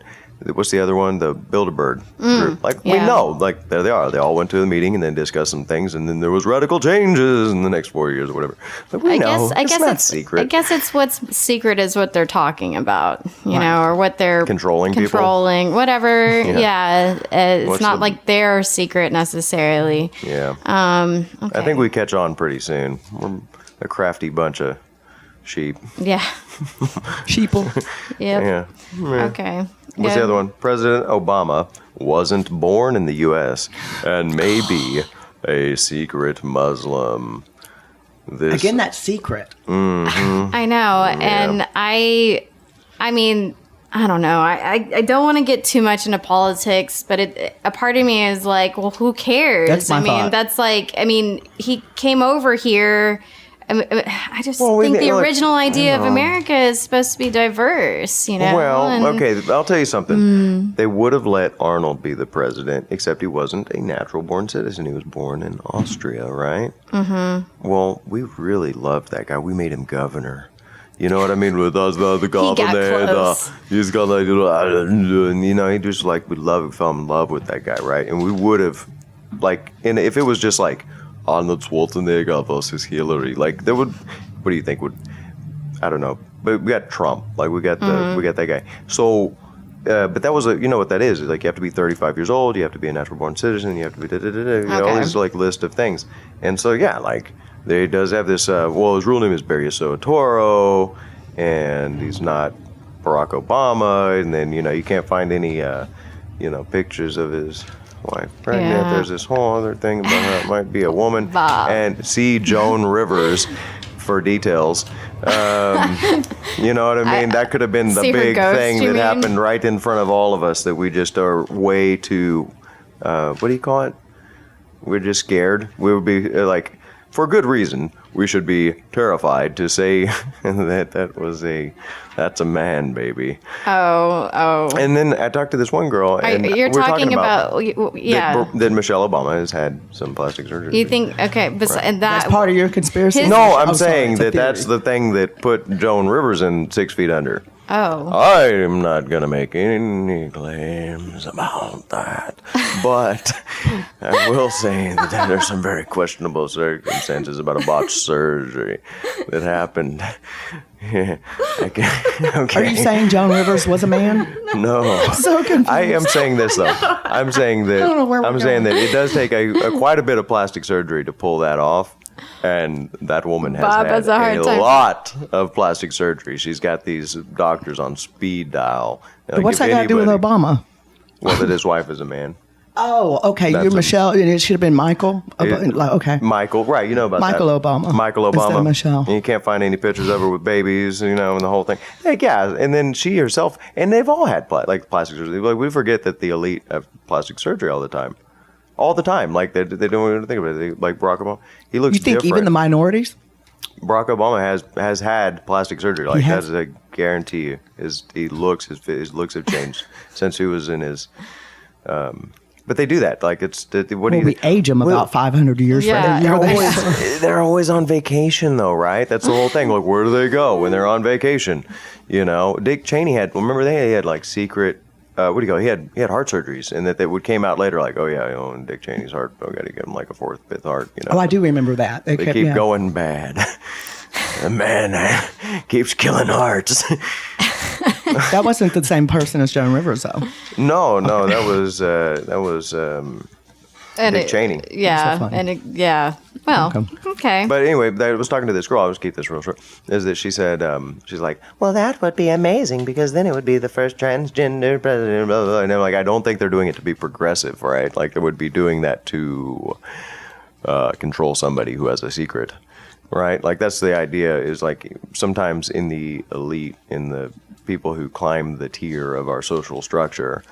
What's the other one? The Bilderberg group. We know. There they are. They all went to the meeting and then discussed some things, and then there was radical changes in the next 4 years or whatever. We know. I guess not it's secret. I guess it's what's secret is what they're talking about, or what they're controlling people. Whatever. Yeah. It's What's not like their secret necessarily. Yeah. Okay. I think we catch on pretty soon. We're a crafty bunch of sheep. Yeah. Sheeple. Yep. Yeah. Okay. What's the other one? President Obama wasn't born in the U.S. and may be a secret Muslim. Again, that's secret. Mm-hmm. I know. And I mean, I don't know. I don't want to get too much into politics, but a part of me is like, well, who cares? That's my thought. He came over here. I just think the original idea of America is supposed to be diverse, Well, okay, I'll tell you something. They would have let Arnold be the president, except he wasn't a natural-born citizen. He was born in Austria, right? Mm-hmm. Well, we really loved that guy. We made him governor. You know what I mean? With us, the governor, he's got he just we fell in love with that guy, right? And we would have, and if it was just Arnold Schwarzenegger versus Hillary. What do you think would? I don't know. But we got Trump. We got that guy. So, but that was what that is. You have to be 35 years old. You have to be a natural born citizen. You have to be all these list of things. And so they does have this. His real name is Benicio Toro, and he's not Barack Obama. And then you can't find any pictures of his wife pregnant. There's this whole other thing about how it might be a woman. And see Joan Rivers for details. You know what I mean? That could have been the big thing that happened right in front of all of us that we just are way too, what do you call it? We're just scared. We would be for good reason, we should be terrified to say that's a man, baby. Oh. And then I talked to this one girl, and you're we're talking about that Michelle Obama has had some plastic surgery. You think, okay, and that's part of your conspiracy? No, I'm saying that's the thing that put Joan Rivers in 6 Feet Under. Oh. I'm not going to make any claims about that. But I will say that there's some very questionable circumstances about a botched surgery that happened. Okay. Are you saying Joan Rivers was a man? No. I'm so confused. I am saying this, though. I'm saying that it does take quite a bit of plastic surgery to pull that off. And that woman has had a lot of plastic surgery. She's got these doctors on speed dial. What's that got to do with Obama? Well, that his wife is a man. Oh, okay. You're Michelle. It should have been Michael. Okay. Michael, right? You know about Michael that. Michael Obama. Instead of Michelle. And you can't find any pictures of her with babies, and the whole thing. And then she herself, and they've all had plastic surgery. We forget that the elite have plastic surgery all the time. All the time. They don't even think about it. Barack Obama. He looks different. You think even the minorities? Barack Obama has had plastic surgery. That's a guarantee you. His looks have changed since he was in his. But they do that. We age them about 500 years. Yeah. They're always on vacation, though, right? That's the whole thing. Where do they go when they're on vacation? Dick Cheney had. Remember they had secret. He had heart surgeries, and that would came out later, Dick Cheney's heart, got to get him a fourth, fifth heart. Oh, I do remember that. They keep going bad. The man keeps killing hearts. That wasn't the same person as Joan Rivers, though. No, that was Dick Cheney. Yeah, So well, okay. But anyway, I was talking to this girl. I'll just keep this real short. Is that she said, she's like, well, that would be amazing because then it would be the first transgender president. Blah, blah, blah. And I'm I don't think they're doing it to be progressive, right? They would be doing that to control somebody who has a secret. right? Like that's the idea. Is like sometimes in the elite, in the people who climb the tier of our social structure,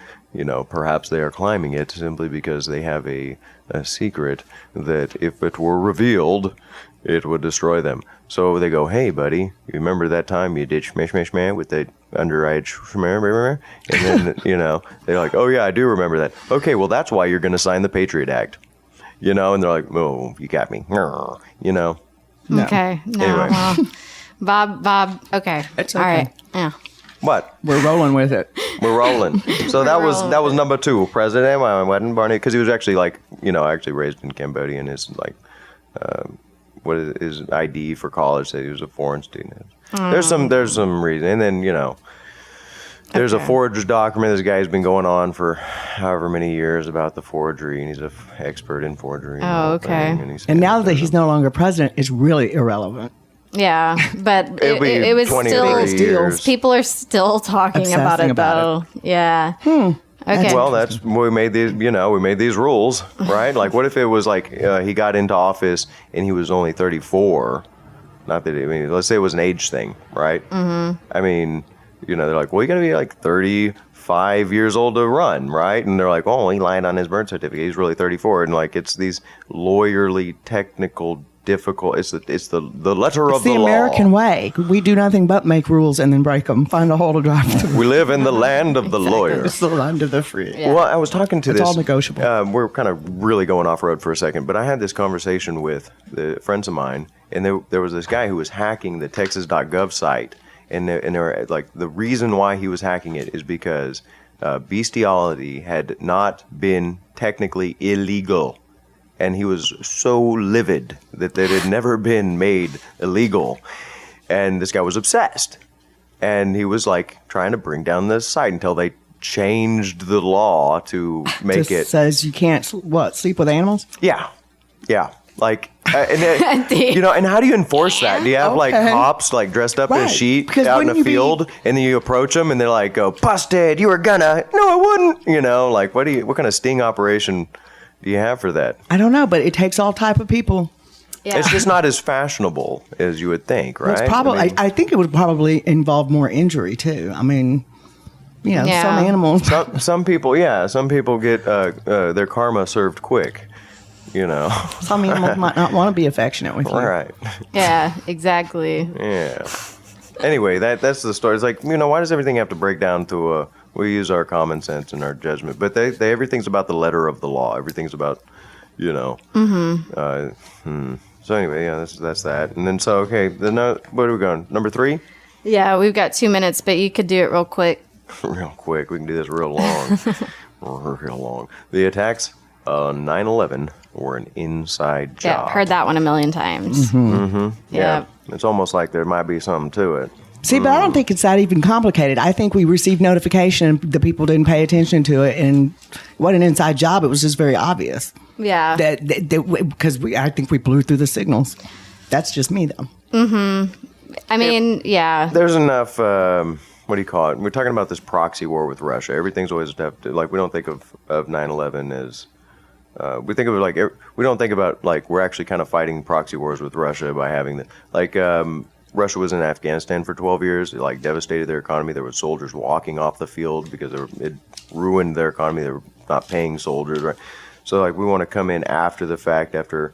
perhaps they are climbing it simply because they have a secret that if it were revealed, it would destroy them. So they go, hey, buddy, you remember that time you did shmish with the underage shmeh? And then, they're like, oh, yeah, I do remember that. Okay, well, that's why you're going to sign the Patriot Act. And they're like, oh, you got me. No. Okay. No, Anyway. well, Bob, okay. It's All okay. right. Yeah. What? We're rolling with it. We're rolling. So that was number 2, President Barney, because he was actually actually raised in Cambodia, and his what is his ID for college said he was a foreign student. There's some reason, and then there's a forged document. This guy's been going on for however many years about the forgery, and he's an expert in forgery. Oh, okay. And now that he's no longer president, it's really irrelevant. Yeah, but It'll be it was 20 still, or 30 years. people are still talking about Obsessing it, about though. Yeah. Okay. Well, that's we made these. We made these rules, right? Like, what if it was like he got into office and he was only 34? Not that let's say it was an age thing, right? Mm-hmm. I mean, they're like, well, you got to be like 35 years old to run, right? And they're like, oh, he lied on his birth certificate. He's really 34, and like it's these lawyerly, technical, difficult. It's the letter of the law. It's the American way. We do nothing but make rules and then break them. Find a hole to drive through. We live in the land of the lawyer. It's the land of the free. Yeah. Well, I was talking to It's this. all negotiable. We're kind of really going off road for a second, but I had this conversation with the friends of mine, and there was this guy who was hacking the Texas.gov site, and they were like, the reason why he was hacking it is because bestiality had not been technically illegal. And he was so livid that it had never been made illegal. And this guy was obsessed. And he was like trying to bring down the site until they changed the law to make Just it. says you can't, sleep with animals? Yeah. Like, and how do you enforce that? Do you have like Okay. cops like dressed up in a Right. sheet Because out in a wouldn't you be- field, and then you approach them and they're like, "Go busted! You were gonna." No, I wouldn't. Like what kind of sting operation do you have for that? I don't know, but it takes all type of people. Yeah. It's just not as fashionable as you would think, right? Well, it's probably. I mean, I think it would probably involve more injury too. I mean, Yeah. some animals. some people get their karma served quick. Some animals might not want to be affectionate with you. Right. Yeah, exactly. Yeah. Anyway, that's the story. It's like, why does everything have to break down to we use our common sense and our judgment, but they everything's about the letter of the law. Everything's about, So anyway, yeah, that's that. And then where are we going? Number 3? Yeah, we've got 2 minutes, but you could do it real quick. Real quick. We can do this real long. Real long. The attacks on 9/11 were an inside job. Yeah, heard that one a million times. Yeah. It's almost like there might be something to it. See, but I don't think it's that even complicated. I think we received notification and the people didn't pay attention to it, and what an inside job. It was just very obvious. Yeah. Because I think we blew through the signals. That's just me, though. I mean, yeah. There's enough, what do you call it? We're talking about this proxy war with Russia. Everything's always like, we don't think of 9/11 as, we think of it like, we don't think about like, we're actually kind of fighting proxy wars with Russia by having the, like, Russia was in Afghanistan for 12 years. It like devastated their economy. There were soldiers walking off the field because it ruined their economy. They were not paying soldiers, right? So like we want to come in after the fact, after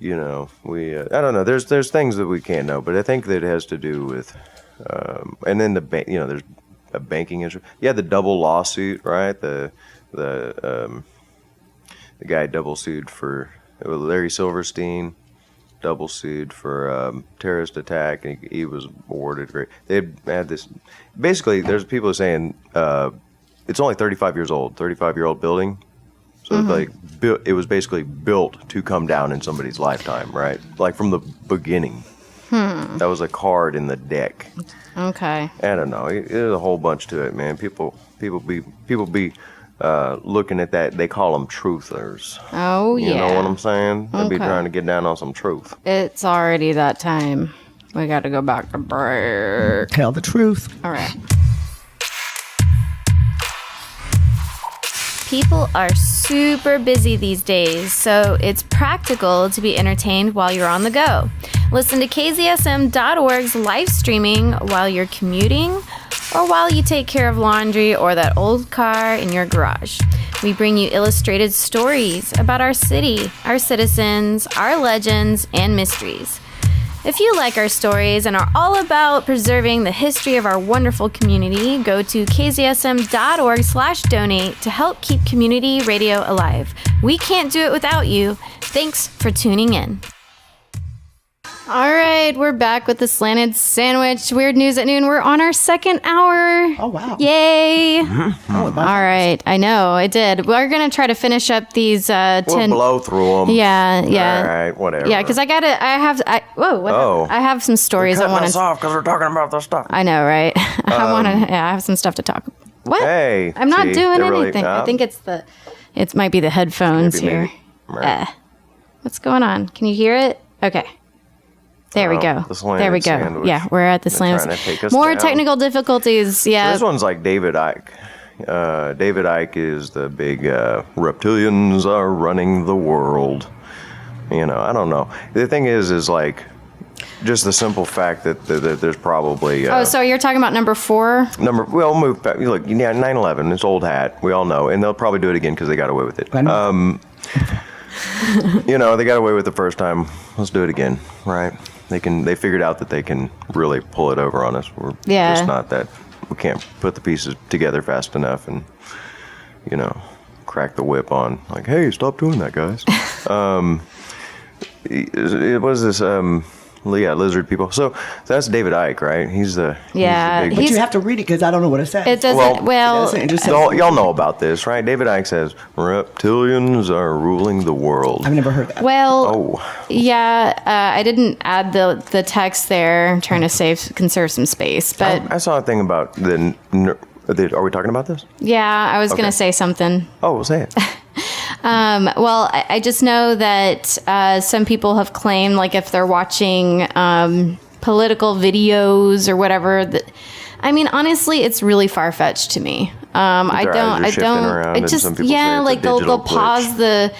we I don't know. There's things that we can't know, but I think that it has to do with and then there's a banking issue. Yeah, the double lawsuit, right? The guy double sued for Larry Silverstein. Double sued for terrorist attack, and he was awarded great. They had this. Basically, there's people saying it's only 35 years old, 35-year-old building. So it was basically built to come down in somebody's lifetime, right? Like from the beginning. That was a card in the deck. Okay. I don't know. There's a whole bunch to it, man. People be looking at that. They call them truthers. Oh, yeah. You know what I'm saying? They'd be Okay. trying to get down on some truth. It's already that time. We got to go back to break. Tell the truth. All right. People are super busy these days, so it's practical to be entertained while you're on the go. Listen to KZSM.org's live streaming while you're commuting or while you take care of laundry or that old car in your garage. We bring you illustrated stories about our city, our citizens, our legends, and mysteries. If you like our stories and are all about preserving the history of our wonderful community, go to kzsm.org/donate to help keep community radio alive. We can't do it without you. Thanks for tuning in. All right, we're back with the Slanted Sandwich. Weird News at Noon. We're on our second hour. Oh, wow. Yay. Oh, All right, I know, it did. We're going to try to finish up these 10... We'll blow through them. Yeah. All right, whatever. Yeah, because I have some stories I want us off because we're talking about this stuff. I know, right? I have some stuff to talk. What? Hey, I'm not doing they're really- anything. I think it might be the headphones Maybe. here. Right. What's going on? Can you hear it? Okay. There we go. the Slanted There we go. Sandwich. Yeah, we're at the They're Slanted. trying to take us More down. technical difficulties. Yeah. This one's like David Icke. David Icke is the big reptilians are running the world. You know, I don't know. The thing is like just the simple fact that there's probably So you're talking about number 4? we'll move back. Look, 9/11, it's old hat. We all know, and they'll probably do it again because they got away with it. I know. You know, they got away with it the first time. Let's do it again, right? They figured out that they can really pull it over on us. We're just not that. We can't put the pieces together fast enough and, you know, crack the whip on. Like, hey, stop doing that, guys. It was this, lizard people. So that's David Icke, right? He's the big But you have to read it because I don't know what it says. It doesn't. It just says- y'all know about this, right? David Icke says reptilians are ruling the world. I've never heard that. Oh. I didn't add the text there. I'm trying to conserve some space, but I saw a thing about are we talking about this? yeah, I was going to say something. Oh, we'll say it. Well, I just know that some people have claimed, like, if they're watching political videos or whatever, I mean, honestly, it's really far fetched to me. I don't. It just like they'll pause the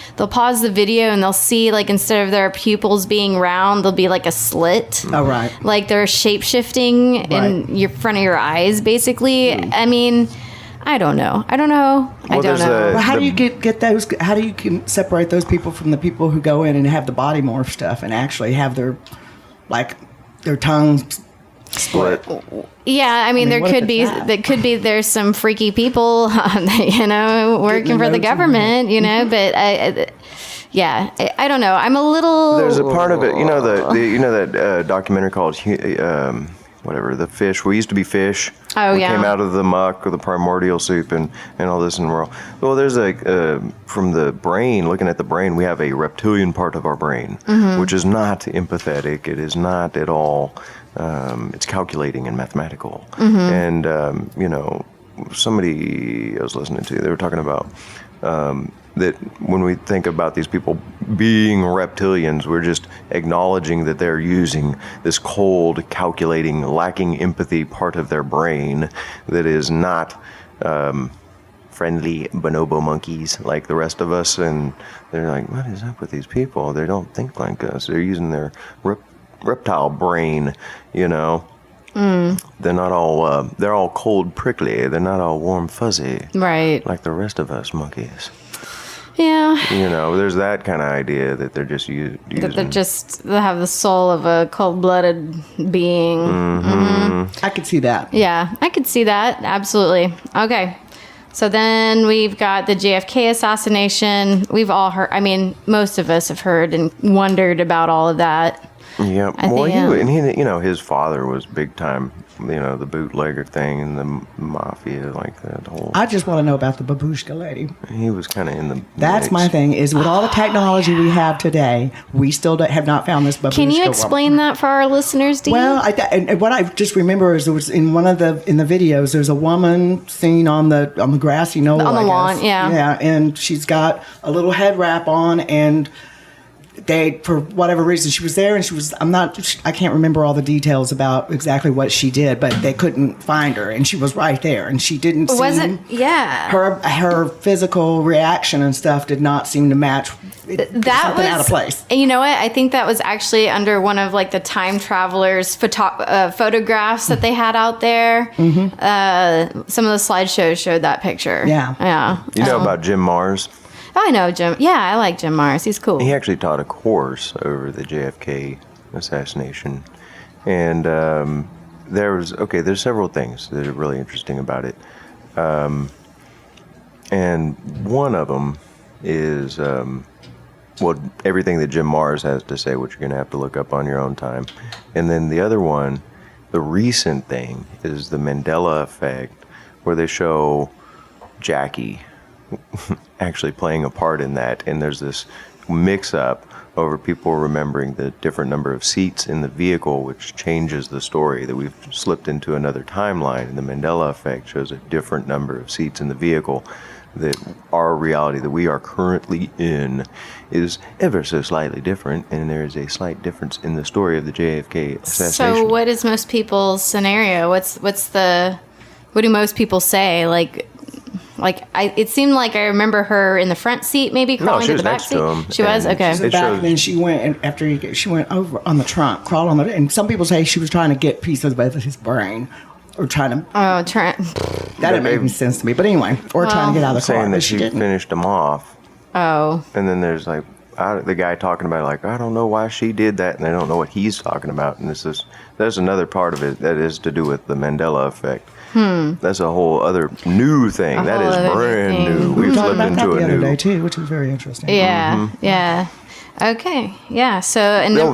video and they'll see, like, instead of their pupils being round, there'll be like a slit. Oh, right. Like they're shape shifting in your front of your eyes, basically. I mean, I don't know. I don't know. Well, how do you get those? How do you separate those people from the people who go in and have the body morph stuff and actually have their tongues split? Yeah, I mean there what could if be there's some freaky people, you know, working for the government, you know, but I don't know. I'm a little. There's a part of it, you know, that documentary called whatever, the fish. We used to be fish. Oh, we yeah. came out of the muck or the primordial soup and all this in the world. Well, there's from the brain, looking at the brain, we have a reptilian part of our brain, which is not empathetic. It is not at all, it's calculating and mathematical. And, you know, somebody I was listening to, they were talking about that when we think about these people being reptilians, we're just acknowledging that they're using this cold, calculating, lacking empathy part of their brain that is not friendly bonobo monkeys like the rest of us. And they're like, what is up with these people? They don't think like us. They're using their reptile brain, you know. They're not all they're all cold, prickly. They're not all warm, fuzzy, right, like the rest of us monkeys. Yeah. You know, there's that kind of idea that they're just using. That they have the soul of a cold-blooded being. I could see that. Yeah, I could see that. Absolutely. Okay. So then we've got the JFK assassination. We've all heard, I mean, most of us have heard and wondered about all of that. Yeah. Well, he, you know, his father was big time, you know, the bootlegger thing and the mafia, like that whole. I just want to know about the babushka lady. He was kind of in the. That's mix. my thing. Is with all the technology we have today, we still have not found this babushka. Can you explain that for our listeners, Dee? Well, and what I just remember is there was in the videos. There's a woman seen on the grassy knoll on the I lawn, guess. yeah, and she's got a little head wrap on and. for whatever reason, she was there, and I can't remember all the details about exactly what she did, but they couldn't find her, and she was right there, and she didn't seem, her physical reaction and stuff did not seem to match. That was out of place. And you know what? I think that was actually under one of like the time travelers photographs that they had out there. Mm-hmm. Some of the slideshows showed that picture. Yeah. You know about Jim Mars? I know Jim. Yeah, I like Jim Mars. He's cool. He actually taught a course over the JFK assassination. And there's several things that are really interesting about it. And one of them is, everything that Jim Mars has to say, which you're going to have to look up on your own time. And then the other one, the recent thing, is the Mandela effect, where they show Jackie actually playing a part in that, and there's this mix-up over people remembering the different number of seats in the vehicle, which changes the story, that we've slipped into another timeline, and the Mandela effect shows a different number of seats in the vehicle, that our reality that we are currently in is ever so slightly different, and there is a slight difference in the story of the JFK assassination. So what is most people's scenario? What do most people say? It seemed like I remember her in the front seat, maybe crawling to the back seat. She was okay. She was back, and then she went, and after she went over on the trunk, crawled on the. And some people say she was trying to get pieces of his brain, or trying to. That didn't make any sense to me. But anyway, trying to get out of the car. Saying that she finished them off. Oh. And then there's the guy talking about I don't know why she did that, and they don't know what he's talking about. And there's another part of it that is to do with the Mandela effect. That's a whole other new thing. That is brand new. We've slipped into a new day too, which was very interesting. Yeah, yeah. Okay, yeah. So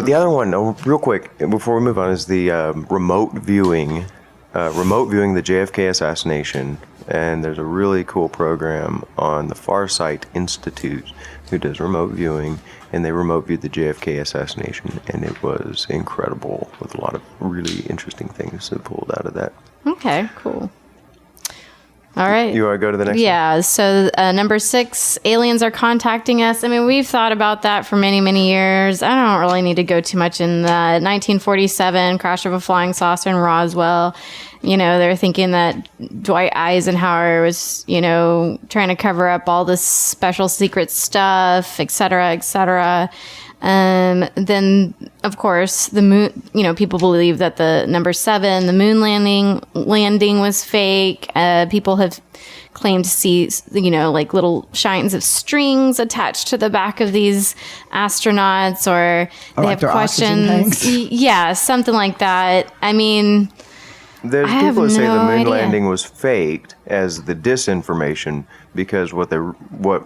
the other one, real quick before we move on, is the remote viewing the JFK assassination. And there's a really cool program on the Farsight Institute who does remote viewing, and they remote viewed the JFK assassination, and it was incredible with a lot of really interesting things that pulled out of that. Okay, cool. All right. You want to go to the next one? Yeah, so number 6, aliens are contacting us. I mean, we've thought about that for many, many years. I don't really need to go too much in the 1947 crash of a flying saucer in Roswell. They're thinking that Dwight Eisenhower was, trying to cover up all this special secret stuff, et cetera, et cetera. Then, of course, the moon, people believe that the number 7, the moon landing was fake. People have claimed to see, little shines of strings attached to the back of these astronauts, or they have questions. Yeah, something like that. I mean, there's people who say the moon landing was faked as the disinformation, because what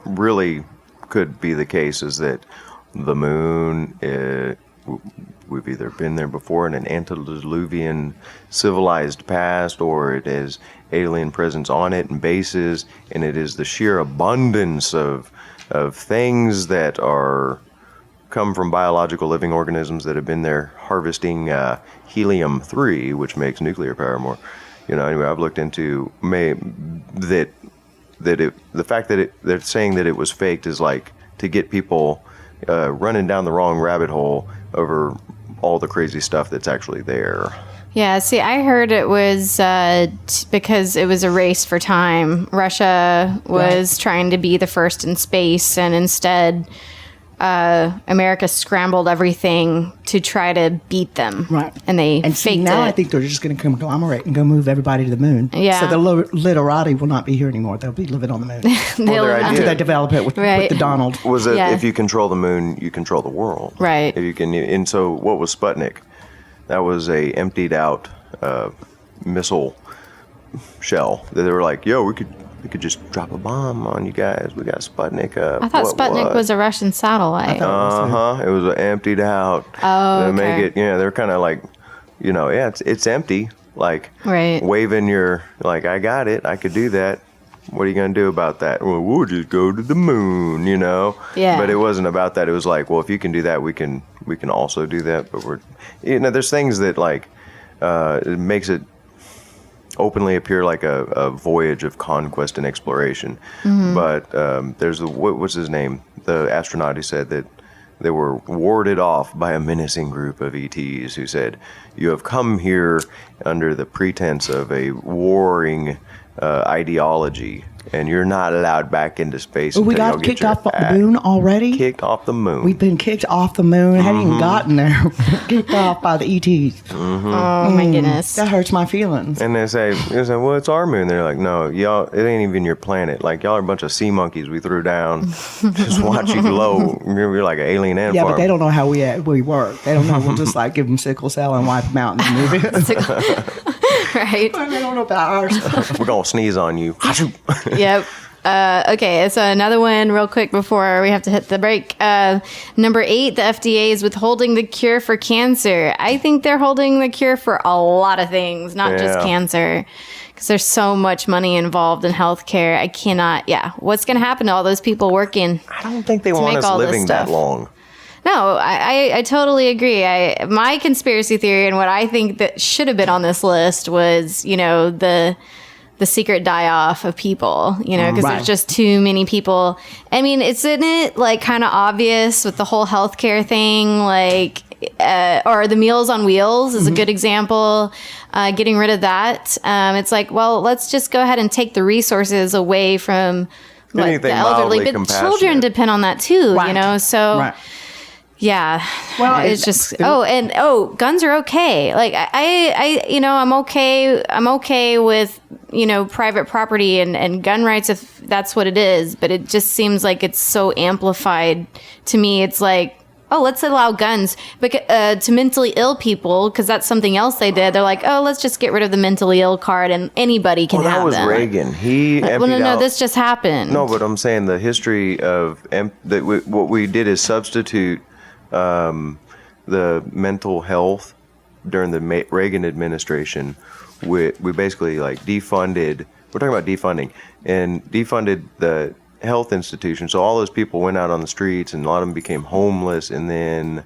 really could be the case is that the moon, we've either been there before in an antediluvian civilized past, or it is alien presence on it and bases, and it is the sheer abundance of things that come from biological living organisms that have been there harvesting helium-3, which makes nuclear power more. Anyway, I've looked into the fact that they're saying that it was faked is to get people running down the wrong rabbit hole over all the crazy stuff that's actually there. Yeah, see, I heard it was because it was a race for time. Russia was trying to be the first in space, and instead America scrambled everything to try to beat them. Right. And they faked it. Now I think they're just going to conglomerate and go move everybody to the moon. Yeah. So the literati will not be here anymore. They'll be living on the moon. After they develop it with the Donald. Was it if you control the moon, you control the world. Right. If you can, and so what was Sputnik? That was a emptied out missile shell. They were like, yo, we could just drop a bomb on you guys. We got Sputnik up. I thought Sputnik was a Russian satellite. It was emptied out. Oh, okay. Make it, they're kind of like, it's empty. Waving your, I got it. I could do that. What are you going to do about that? Well, we'll just go to the moon, Yeah. But it wasn't about that. It was like, well, if you can do that, we can also do that. But there's things that it makes it openly appear like a voyage of conquest and exploration. Mm-hmm. But there's what's his name? The astronaut who said that they were warded off by a menacing group of ETs who said, "You have come here under the pretense of a warring ideology, and you're not allowed back into space." We got kicked off the moon already? Kicked off the moon. We've been kicked off the moon. Hadn't even gotten there. Kicked off by the ETs. Oh, my goodness. That hurts my feelings. And they say, well, it's our moon. They're like, no, y'all, it ain't even your planet. Like, y'all are a bunch of sea monkeys we threw down. Just watch you glow. You're like an alien ant Yeah, farm. but they don't know how we work. They don't know. We'll just like give them sickle cell and wipe them out and move it. Right. They don't know about our stuff. We're going to sneeze on you. Yep. Okay, so another one real quick before we have to hit the break. Number 8, the FDA is withholding the cure for cancer. I think they're holding the cure for a lot of things, not just cancer, because there's so much money involved in healthcare. I cannot, what's going to happen to all those people working? I don't think they want us living that long. No, I totally agree. My conspiracy theory and what I think that should have been on this list was, the secret die-off of people, because there's just too many people. I mean, isn't it like kind of obvious with the whole healthcare thing, like, or the Meals on Wheels is a good example, getting rid of that. It's like, well, let's just go ahead and take the resources away from the elderly, but children depend on that too, so... Right. Yeah. Well, it's just guns are okay. Like I'm okay with, private property and gun rights if that's what it is, but it just seems like it's so amplified to me. It's like, oh, let's allow guns to mentally ill people because that's something else they did. They're like, oh, let's just get rid of the mentally ill card and anybody can have them. That was Reagan. He emptied no, this just happened. No, but I'm saying the history of what we did is substitute the mental health during the Reagan administration. We basically like defunded. We're talking about defunding and defunded the health institutions. So all those people went out on the streets, and a lot of them became homeless. And then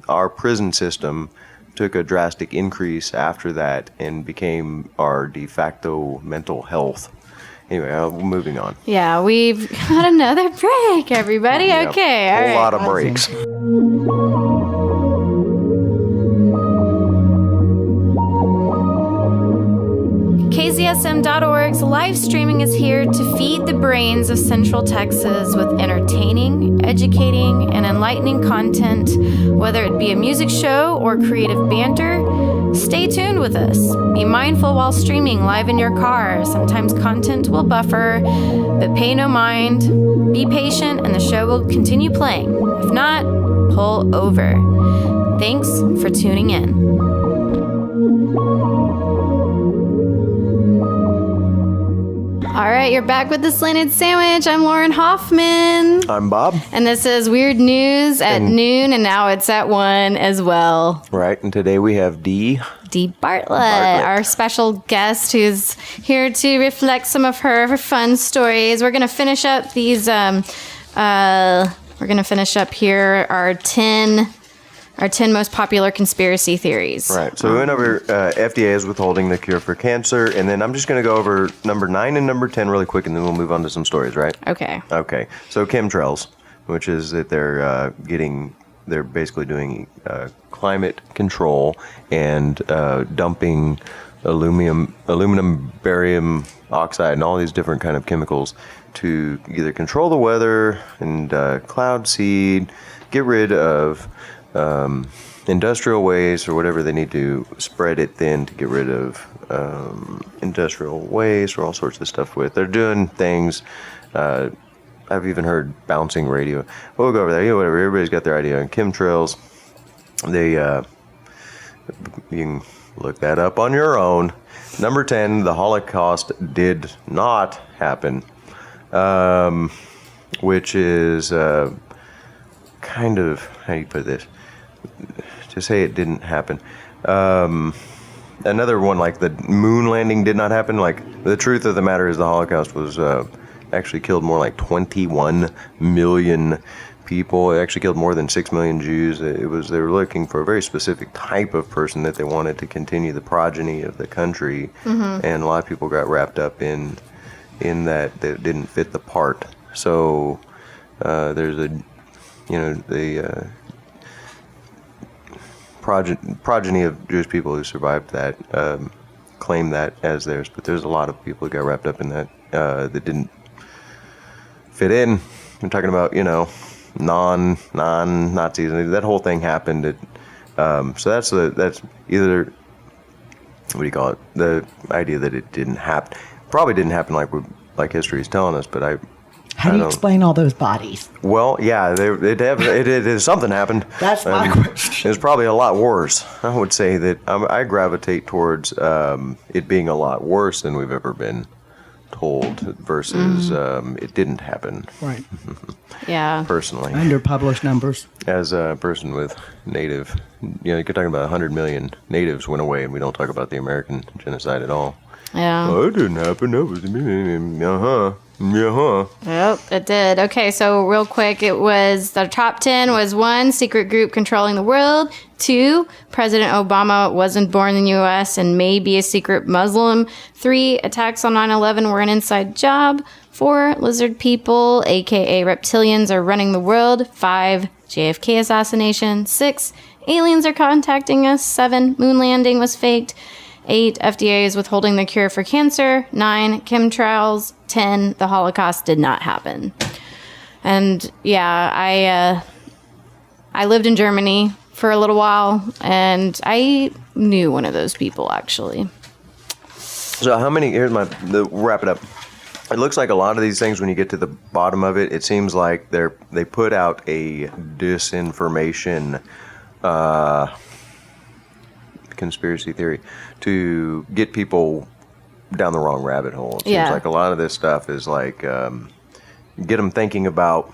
our prison system took a drastic increase after that and became our de facto mental health. Anyway, moving on. Yeah, we've got another break, everybody. Yeah, okay, all right. A lot of breaks. KZSM.org's live streaming is here to feed the brains of Central Texas with entertaining, educating, and enlightening content, whether it be a music show or creative banter. Stay tuned with us. Be mindful while streaming live in your car. Sometimes content will buffer, but pay no mind. Be patient and the show will continue playing. If not, pull over. Thanks for tuning in. All right, you're back with the Slanted Sandwich. I'm Lauren Hoffman. I'm Bob. And this is Weird News at noon, and now it's at 1 as well. Right, and today we have Dee Bartlett, our special guest who's here to reflect some of her fun stories. We're going to finish up these, our 10 most popular conspiracy theories. Right. So we went over FDA is withholding the cure for cancer, and then I'm just going to go over number 9 and number 10 really quick, and then we'll move on to some stories, right? Okay. Okay. So chemtrails, which is that they're basically doing climate control and dumping aluminum, barium oxide, and all these different kind of chemicals to either control the weather and cloud seed, get rid of industrial waste or whatever they need to spread it thin to get rid of industrial waste or all sorts of stuff with. They're doing things. I've even heard bouncing radio. We'll go over there. Whatever. Everybody's got their idea on chemtrails. They you can look that up on your own. Number 10, the Holocaust did not happen, which is kind of, how do you put this? To say it didn't happen. Another one, like the moon landing did not happen. Like, the truth of the matter is the Holocaust was actually killed more like 21 million people. It actually killed more than 6 million Jews. They were looking for a very specific type of person that they wanted to continue the progeny of the country. Mm-hmm. And a lot of people got wrapped up in that didn't fit the part. So there's a the progeny of Jewish people who survived that claim that as theirs, but there's a lot of people who got wrapped up in that that didn't fit in. I'm talking about, non-Nazis. That whole thing happened. So that's either, what do you call it? The idea that it didn't happen. Probably didn't happen like history is telling us, but How do you explain all those bodies? Well, yeah, something happened. That's my question. It was probably a lot worse. I would say that I gravitate towards it being a lot worse than we've ever been told versus it didn't happen. Right. Yeah. Personally. Underpublished numbers. As a person with native, you're talking about 100 million natives went away, and we don't talk about the American genocide at all. Yeah. Oh, it didn't happen. That was Yep, it did. Okay, so real quick, the top 10 was 1, secret group controlling the world. 2, President Obama wasn't born in the U.S. and may be a secret Muslim. 3, attacks on 9/11 were an inside job. 4, lizard people, aka reptilians, are running the world. 5, JFK assassination. 6, aliens are contacting us. 7, moon landing was faked. 8, FDA is withholding the cure for cancer. 9, chemtrails. 10, the Holocaust did not happen. And yeah, I lived in Germany for a little while, and I knew one of those people, actually. So how many, we'll wrap it up. It looks like a lot of these things, when you get to the bottom of it, it seems like they put out a disinformation conspiracy theory to get people down the wrong rabbit hole. It seems like a lot of this stuff is like get them thinking about.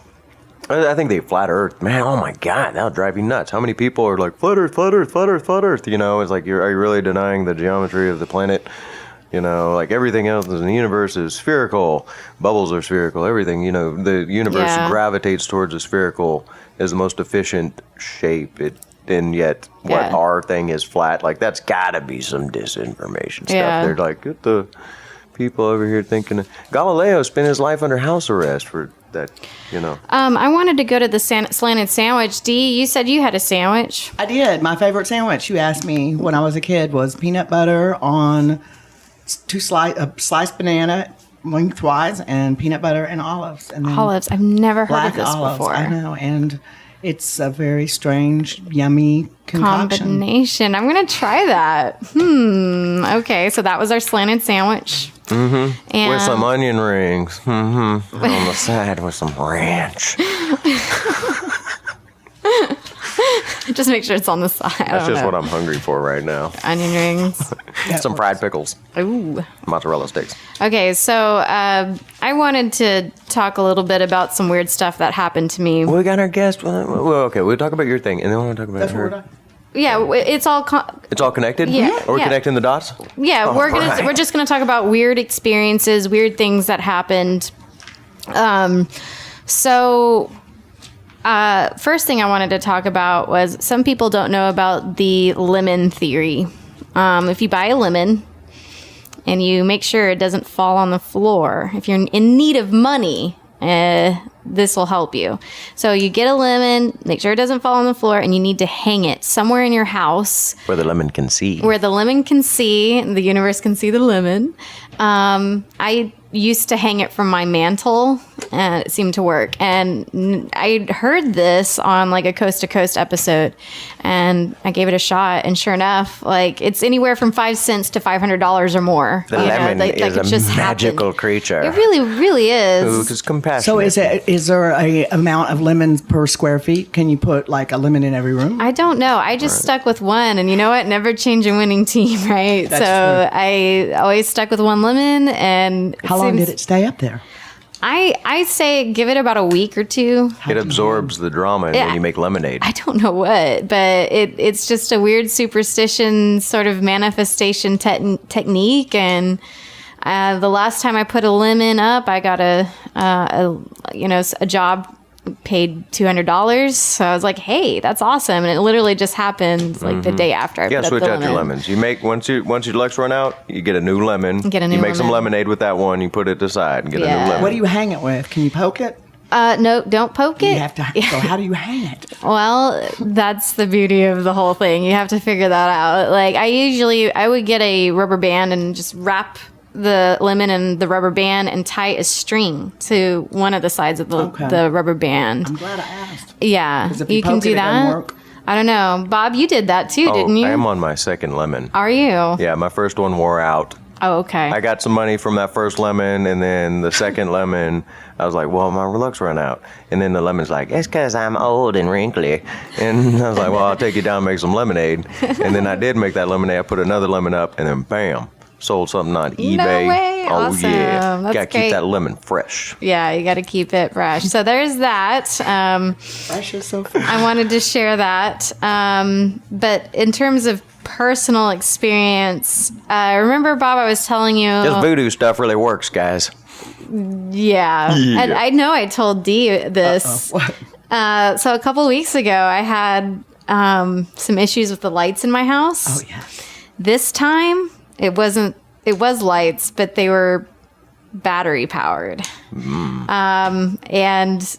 I think they flat Earth, man. Oh my God, that'll drive you nuts. How many people are like flat Earth, flat Earth, flat Earth, flat Earth? It's like are you really denying the geometry of the planet? Like everything else in the universe is spherical. Bubbles are spherical. Everything, the universe gravitates towards a spherical as the most efficient shape. And yet what our thing is flat, like that's gotta be some disinformation stuff. Yeah. They're like, get the people over here thinking. Galileo spent his life under house arrest for that, I wanted to go to the Slanted Sandwich. Dee, you said you had a sandwich. I did. My favorite sandwich, you asked me when I was a kid, was peanut butter on a sliced banana lengthwise and peanut butter and olives. And then olives. I've never heard of this olives, before. I know. And it's a very strange, yummy concoction. Combination. I'm going to try that. Okay, so that was our Slanted Sandwich. Mm-hmm. And with some onion rings. Mm-hmm. On the side with some ranch. just make sure it's on the side. That's just what I'm hungry for right now. Onion rings. Some fried pickles. Ooh. Mozzarella sticks. Okay, so I wanted to talk a little bit about some weird stuff that happened to me. We got our guest. Well, okay, we'll talk about your thing, and then we'll talk about her. Yeah, it's all it's all connected. Yeah, Are we connecting the dots? Yeah, we're just gonna talk about weird experiences, weird things that happened. First thing I wanted to talk about was some people don't know about the lemon theory. If you buy a lemon and you make sure it doesn't fall on the floor, if you're in need of money, this will help you. So you get a lemon, make sure it doesn't fall on the floor, and you need to hang it somewhere in your house. Where the lemon can see. Where the lemon can see, the universe can see the lemon. I used to hang it from my mantle, and it seemed to work. And I heard this on like a Coast to Coast episode, and I gave it a shot. And sure enough, like it's anywhere from 5 cents to $500 or more. The lemon is a magical creature. It really, really is. Who's compassionate. So is there a amount of lemons per square feet? Can you put like a lemon in every room? I don't know. I just stuck with one, and you know what? Never change a winning team, right? That's so true. I always stuck with one lemon, and How long did it stay up there? I say give it about a week or two. It absorbs the drama, and then you make lemonade. I don't know what, but it's just a weird superstition sort of manifestation technique. And the last time I put a lemon up, I got a job paid $200. So I was like, hey, that's awesome. And it literally just happened like the day after I put up the lemon. Switch out your lemons. You make once your luck's run out, you get a new lemon. Get a new You make some lemon. lemonade with that one. You put it aside and get a new lemon. What do you hang it with? Can you poke it? No, don't poke it. You have to. So how do you hang it? Well, that's the beauty of the whole thing. You have to figure that out. Like I would get a rubber band and just wrap the lemon in the rubber band and tie a string to one of the sides of the rubber band. I'm glad I asked. Yeah, you can do that. I don't know. Bob, you did that too, didn't you? I am on my second lemon. Are you? Yeah, my first one wore out. Oh, okay. I got some money from that first lemon, and then the second lemon, I was like, well, my luck's run out. And then the lemon's like, it's because I'm old and wrinkly. And I was like, well, I'll take you down and make some lemonade. And then I did make that lemonade. I put another lemon up, and then bam, sold something on eBay. No way. Oh, Awesome. yeah. That's Got to keep that lemon fresh. Yeah, you got to keep it fresh. So there's that. Fresh is so fun. I wanted to share that. But in terms of personal experience, remember, Bob, I was telling you. This voodoo stuff really works, guys. Yeah. And I know I told Dee this. What? So a couple of weeks ago, I had some issues with the lights in my house. Oh, yeah. This time, it was lights, but they were battery powered. And so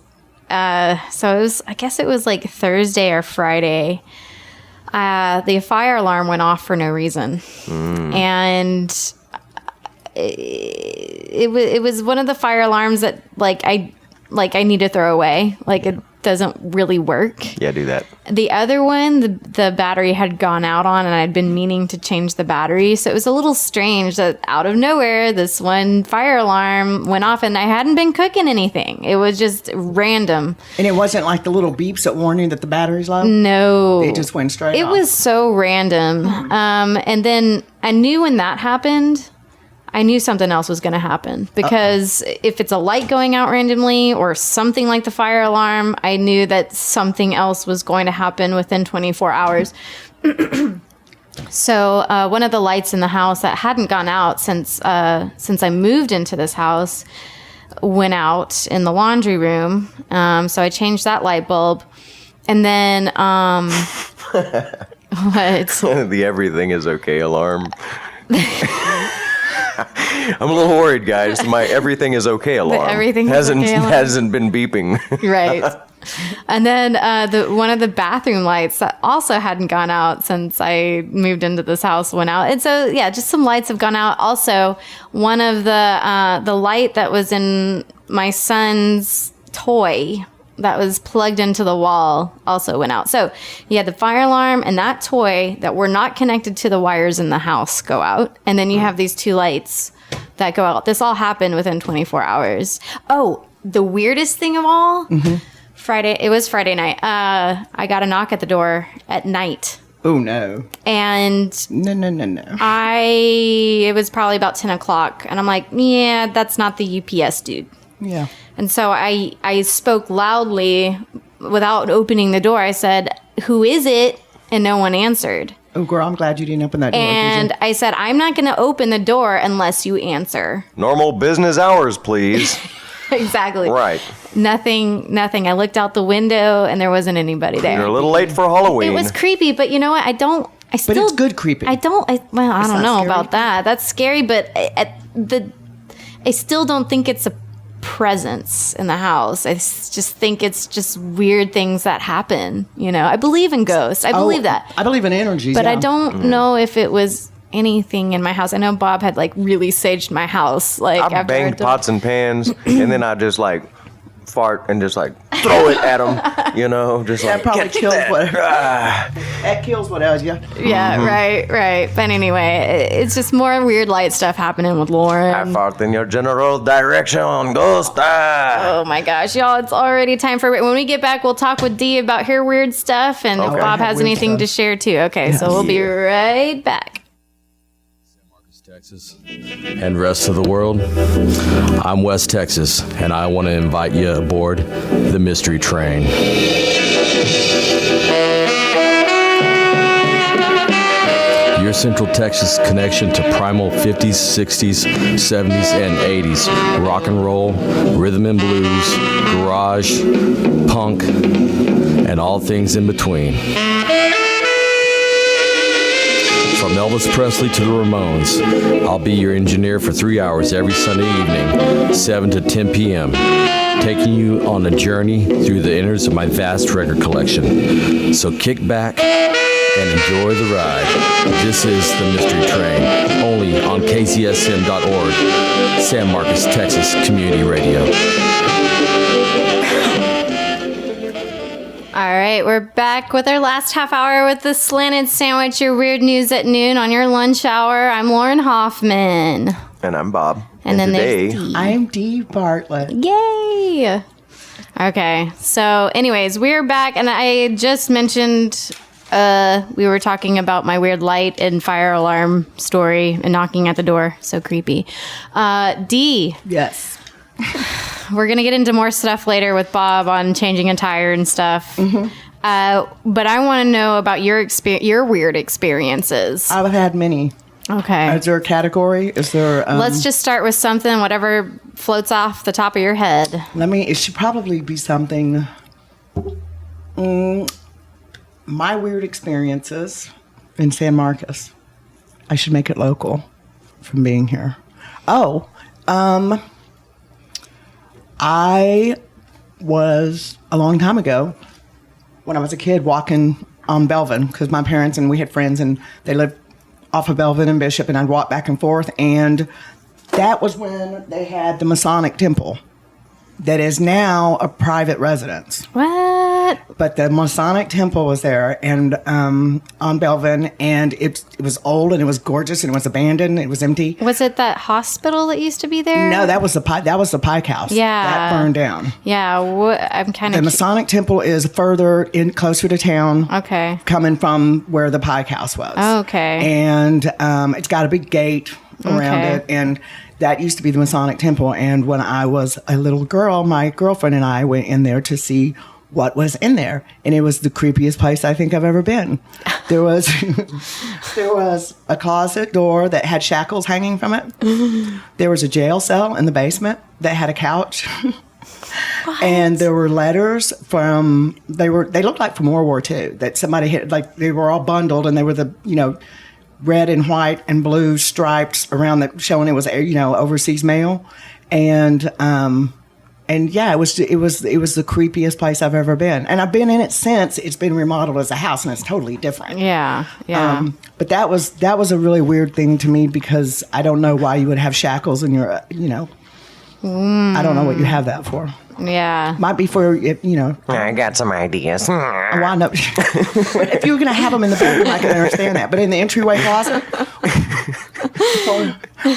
it was, I guess it was like Thursday or Friday. The fire alarm went off for no reason. And it was one of the fire alarms that I need to throw away. Like it doesn't really work. Yeah, do that. The other one, the battery had gone out on, and I'd been meaning to change the battery. So it was a little strange that out of nowhere, this one fire alarm went off, and I hadn't been cooking anything. It was just random. And it wasn't like the little beeps that warn you that the battery's low? No. It just went straight It off. was so random. And then I knew when that happened, I knew something else was going to happen, because if it's a light going out randomly or something like the fire alarm, I knew that something else was going to happen within 24 hours. So one of the lights in the house that hadn't gone out since I moved into this house went out in the laundry room. So I changed that light bulb. And then what? The everything is okay alarm. I'm a little worried, guys. My everything is okay alarm everything is hasn't okay alarm. hasn't been beeping. Right. And then one of the bathroom lights that also hadn't gone out since I moved into this house went out. And so, yeah, just some lights have gone out. Also, one of the light that was in my son's toy that was plugged into the wall also went out. So you had the fire alarm and that toy that were not connected to the wires in the house go out. And then you have these two lights that go out. This all happened within 24 hours. Oh, the weirdest thing of all, it was Friday night. I got a knock at the door at night. Oh, no. And No. it was probably about 10 o'clock. And I'm like, yeah, that's not the UPS dude. Yeah. And so I spoke loudly without opening the door. I said, who is it? And no one answered. Oh, girl, I'm glad you didn't open that door. And I said, I'm not going to open the door unless you answer. Normal business hours, please. Exactly. Right. Nothing. I looked out the window and there wasn't anybody there. You're a little late for Halloween. It was creepy, but you know what? But it's good creepy. I don't know scary? about that. That's scary, but I still don't think it's a presence in the house. I just think it's just weird things that happen. You know, I believe in ghosts. I believe that. I believe in energies. But yeah. I don't know if it was anything in my house. I know Bob had really saged my house. I banged pots and pans, and then I just fart and just throw it at them. You know, just that probably kills what. That kills what else. Yeah. Yeah. Right. But anyway, it's just more weird light stuff happening with Lauren. I fart in your general direction, ghost. Oh my gosh, y'all! It's already time for. When we get back, we'll talk with Dee about her weird stuff, and if Bob has anything to share too. Okay, so we'll be right back. Texas and rest of the world. I'm West Texas, and I want to invite you aboard the Mystery Train. Your Central Texas connection to primal 50s, 60s, 70s, and 80s rock and roll, rhythm and blues, garage, punk, and all things in between. From Elvis Presley to the Ramones, I'll be your engineer for 3 hours every Sunday evening, 7 to 10 p.m., taking you on a journey through the innards of my vast record collection. So kick back and enjoy the ride. This is the Mystery Train, only on kcsm.org, San Marcos, Texas Community Radio. All right, we're back with our last half hour with the Slanted Sandwich, your weird news at noon on your lunch hour. I'm Lauren Hoffman. And I'm Bob. And then today, there's Dee. I'm Dee Bartlett. Yay! Okay, so anyways, we're back, and I just mentioned we were talking about my weird light and fire alarm story and knocking at the door. So creepy. Dee. Yes. We're going to get into more stuff later with Bob on changing a tire and stuff. Mm-hmm. But I want to know about your weird experiences. I've had many. Okay. Is there a category? Is there... Let's just start with something, whatever floats off the top of your head. It should probably be something... my weird experiences in San Marcos. I should make it local from being here. I was, a long time ago, when I was a kid, walking on Belvin, because my parents and we had friends, and they lived off of Belvin and Bishop, and I'd walk back and forth, and that was when they had the Masonic Temple that is now a private residence. What? But the Masonic Temple was there, and on Belvin, and it was old, and it was gorgeous, and it was abandoned, it was empty. Was it that hospital that used to be there? No, that was the Pike House. Yeah. That burned down. Yeah, I'm kind of... The Masonic Temple is further in, closer to town. Okay. Coming from where the Pike House was. Okay. And it's got a big gate around it, and that used to be the Masonic Temple. And when I was a little girl, my girlfriend and I went in there to see what was in there, and it was the creepiest place I think I've ever been. There was a closet door that had shackles hanging from it. There was a jail cell in the basement that had a couch. And there were letters from they looked like from World War II that somebody had, like they were all bundled, and they were the red and white and blue stripes around that showing it was overseas mail. And yeah, it was the creepiest place I've ever been, and I've been in it since. It's been remodeled as a house, and it's totally different. Yeah. But that was a really weird thing to me, because I don't know why you would have shackles in your, I don't know what you have that for. Yeah. Might be for, I got some ideas. Why not? If you were going to have them in the bedroom, I can understand that. But in the entryway closet?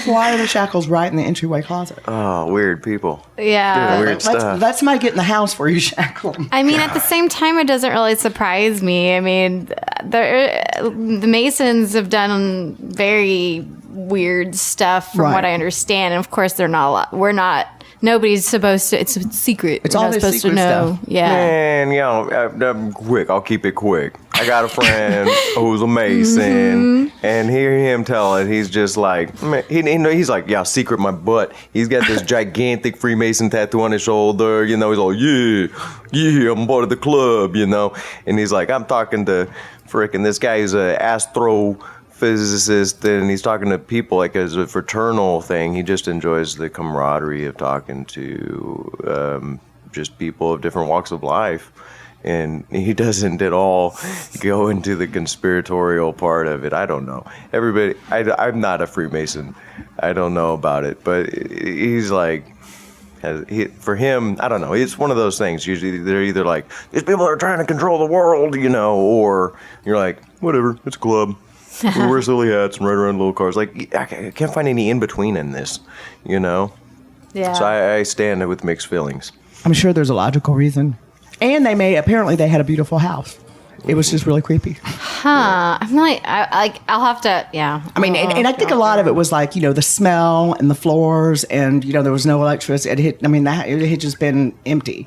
Why are the shackles right in the entryway closet? Oh, weird people. Yeah. Doing weird stuff. Let somebody get in the house for you shackle them. I mean, at the same time, it doesn't really surprise me. I mean, the Masons have done very weird stuff from what I understand. And of course, they're not a lot. Nobody's supposed to. It's secret. It's You're all not this supposed to secret know. stuff. Yeah. Man, I'm quick. I'll keep it quick. I got a friend who's a Mason, and hear him tell it. He's just like, man, he's like, yeah, secret my butt. He's got this gigantic Freemason tattoo on his shoulder. He's like, yeah, I'm part of the club, And he's like, I'm talking to frickin' this guy who's an astrophysicist, and he's talking to people like as a fraternal thing. He just enjoys the camaraderie of talking to just people of different walks of life. And he doesn't at all go into the conspiratorial part of it. I don't know. Everybody, I'm not a Freemason. I don't know about it. But he's like, for him, I don't know. It's one of those things. Usually they're either like, these people are trying to control the world, or you're like, whatever, it's a club. We wear silly hats and ride around little cars. Like, I can't find any in between in this, Yeah. So I stand with mixed feelings. I'm sure there's a logical reason. And apparently they had a beautiful house. It was just really creepy. Huh. I'm like, I'll have to, yeah. I mean, and I think a lot of it was like, the smell and the floors, and, there was no electricity. It had just been empty.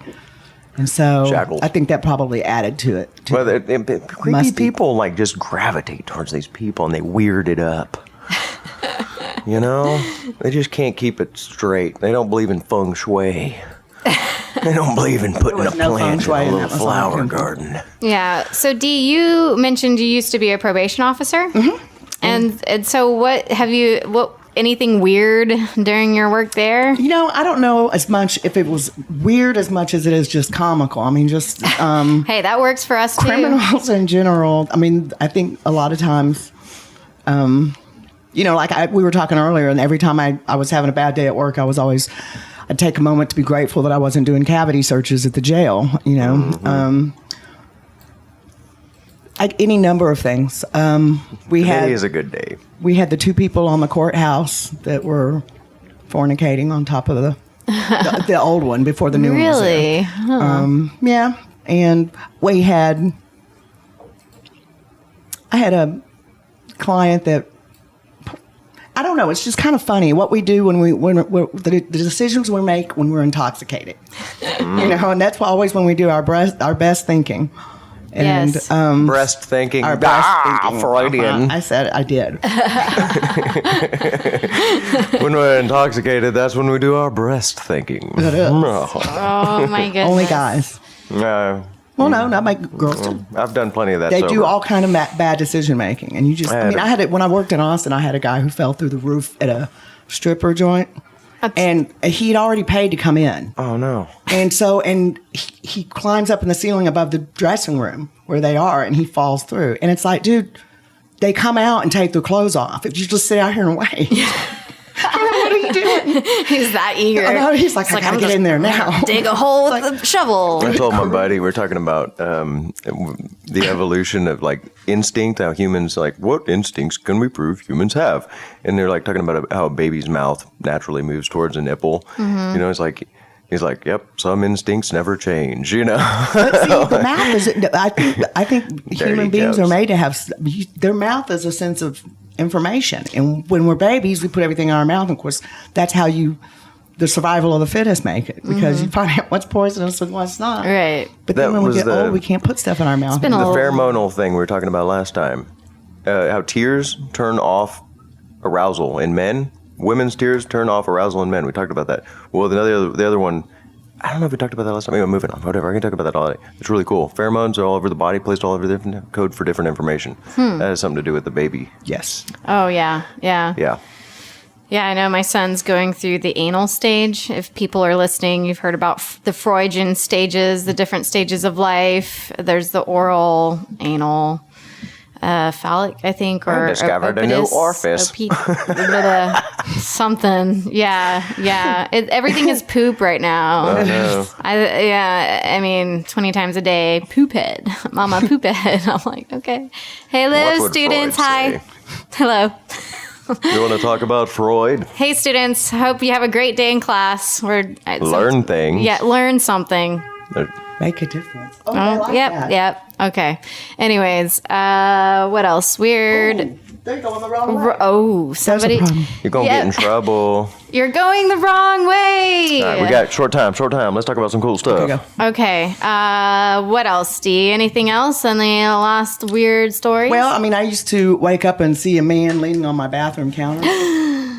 And so Shackled. I think that probably added to it. Well, creepy people like just gravitate towards these people, and they weird it up. They just can't keep it straight. They don't believe in feng shui. They don't believe in putting a plant in a little flower garden. Yeah. So, Dee, you mentioned you used to be a probation officer. Mm-hmm. And so what anything weird during your work there? I don't know as much if it was weird as much as it is just comical. I mean, just hey, that works for us too. Criminals in general. I mean, I think a lot of times, like we were talking earlier, and every time I was having a bad day at work, I'd take a moment to be grateful that I wasn't doing cavity searches at the jail. Any number of things. Today is a good day. We had the 2 people on the courthouse that were fornicating on top of the old one before the new one was there. Really? Huh. Yeah. And I had a client that, I don't know, it's just kind of funny what we do when the decisions we make when we're intoxicated. And that's always when we do our best thinking. And, Yes. Breast thinking. Our breast thinking. Freudian. I said I did. When we're intoxicated, that's when we do our breast thinking. It is. Oh my goodness. Only guys. Well, no, not my girls too. I've done plenty of that. They sober. do all kind of bad decision making, and you just. I had it when I worked in Austin. I had a guy who fell through the roof at a stripper joint, and he'd already paid to come in. Oh no! And so, he climbs up in the ceiling above the dressing room where they are, and he falls through. And it's like, dude, they come out and take their clothes off. If you just sit out here and wait. What are you doing? He's that eager. He's like, I gotta get in there now. Dig a hole with the shovel. I told my buddy, we're talking about the evolution of like instinct, how humans, like, what instincts can we prove humans have? And they're like talking about how a baby's mouth naturally moves towards a nipple. Mm-hmm. He's like, yep, some instincts never change, But see, the mouth is, I think human beings are made to have, their mouth is a sense of information. And when we're babies, we put everything in our mouth. And of course, that's how the survival of the fittest make it. Because you find out what's poisonous and what's not. Right. But then when we get old, we can't put stuff in our mouth. The pheromonal thing we were talking about last time. How tears turn off arousal in men. Women's tears turn off arousal in men. We talked about that. Well, the other one, I don't know if we talked about that last time. Maybe I'm moving on. Whatever. I can talk about that all day. It's really cool. Pheromones are all over the body, placed all over the different code for different information. That has something to do with the baby. Yes. Oh, yeah. Yeah. Yeah. Yeah, I know my son's going through the anal stage. If people are listening, you've heard about the Freudian stages, the different stages of life. There's the oral, anal, phallic, I think, or discovered a new orifice. Something. Yeah. Everything is poop right now. Oh, no. I mean, 20 times a day, poop head. Mama, poop head. I'm like, okay. Hello, What would students. Freud Hi. say? Hello. You want to talk about Freud? Hey, students. Hope you have a great day in class. Learn things. Yeah, learn something. Make a difference. Oh, I like that. Yep. Okay. Anyways, what else? Weird. They're going the wrong way. Oh, somebody. You're going to get in trouble. You're going the wrong way. All right, we got short time. Let's talk about some cool stuff. There you go. Okay. What else, Dee? Anything else on the last weird story? Well, I mean, I used to wake up and see a man leaning on my bathroom counter.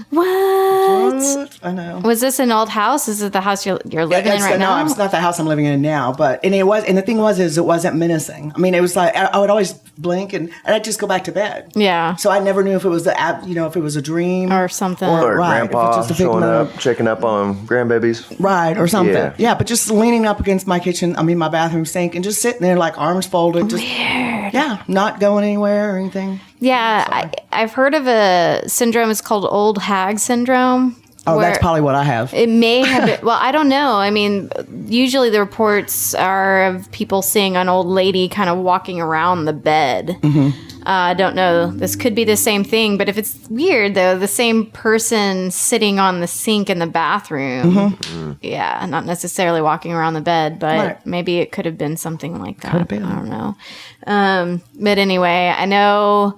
What? I know. Was this an old house? Is it the house you're living in right now? No, it's not the house I'm living in now. And it wasn't menacing. I mean, it was like I would always blink and I'd just go back to bed. Yeah. So I never knew if it was if it was a dream Or something. Or Right, if grandpa it's just a big showing mood. up, checking up on grandbabies. right or something. Yeah. But just leaning up against my my bathroom sink and just sitting there like arms folded. Just, Weird. Yeah, not going anywhere or anything. Yeah, I've heard of a syndrome. It's called old hag syndrome. Oh, that's probably what I have. It may have been, well, I don't know. I mean, usually the reports are of people seeing an old lady kind of walking around the bed. Mm-hmm. I don't know. This could be the same thing, but if it's weird, though, the same person sitting on the sink in the bathroom, yeah, not necessarily walking around the bed, but Right. maybe it could have been something like that. Could have been. I don't know. But anyway, I know...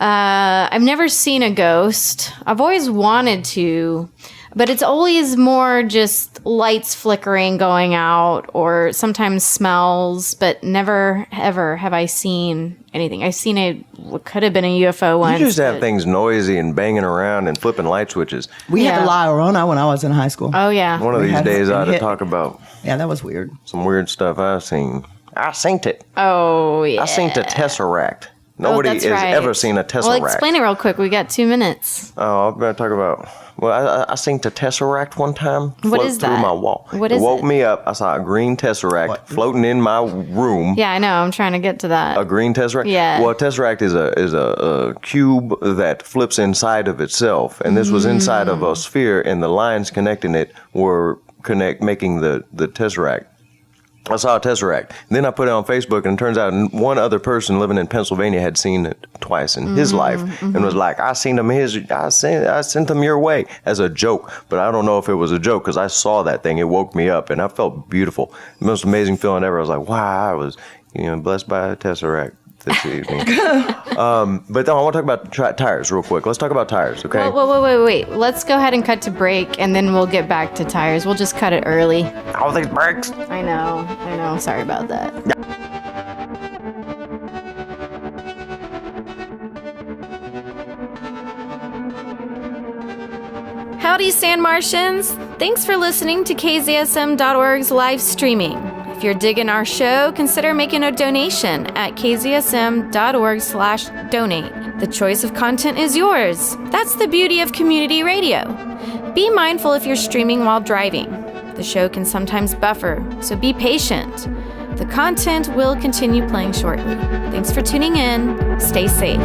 I've never seen a ghost. I've always wanted to, but it's always more just lights flickering going out or sometimes smells, but never ever have I seen anything. I've seen what could have been a UFO once. You just have but- things noisy and banging around and flipping light switches. We had Yeah. the La Llorona when I was in high school. Oh, yeah. One of We these had days it I ought to hit. talk about Yeah, that was weird. some weird stuff I've seen. I synced it. Oh, yeah. I synced a Tesseract. Nobody has ever seen a tesseract. Well, explain it real quick. We got 2 minutes. Oh, I'm going to talk about... Well, I seen the tesseract one time. What is that? Through my wall. What is it? It woke me up. I saw a green tesseract floating in my room. Yeah, I know. I'm trying to get to that. A green tesseract? Yeah. Well, a tesseract is a cube that flips inside of itself. And this was inside of a sphere, and the lines connecting it were making the tesseract. I saw a tesseract. Then I put it on Facebook, and it turns out one other person living in Pennsylvania had seen it twice in his life, and was like, "I seen him. I sent him your way as a joke." But I don't know if it was a joke because I saw that thing. It woke me up, and I felt beautiful. The most amazing feeling ever. I was like, "Wow, I was, blessed by a tesseract this evening." But I want to talk about tires real quick. Let's talk about tires, okay? Wait. Let's go ahead and cut to break, and then we'll get back to tires. We'll just cut it early. All these brakes. I know. Sorry about that. Howdy, Sand Martians! Thanks for listening to KZSM.org's live streaming. If you're digging our show, consider making a donation at kzsm.org/donate. The choice of content is yours. That's the beauty of community radio. Be mindful if you're streaming while driving. The show can sometimes buffer, so be patient. The content will continue playing shortly. Thanks for tuning in. Stay safe.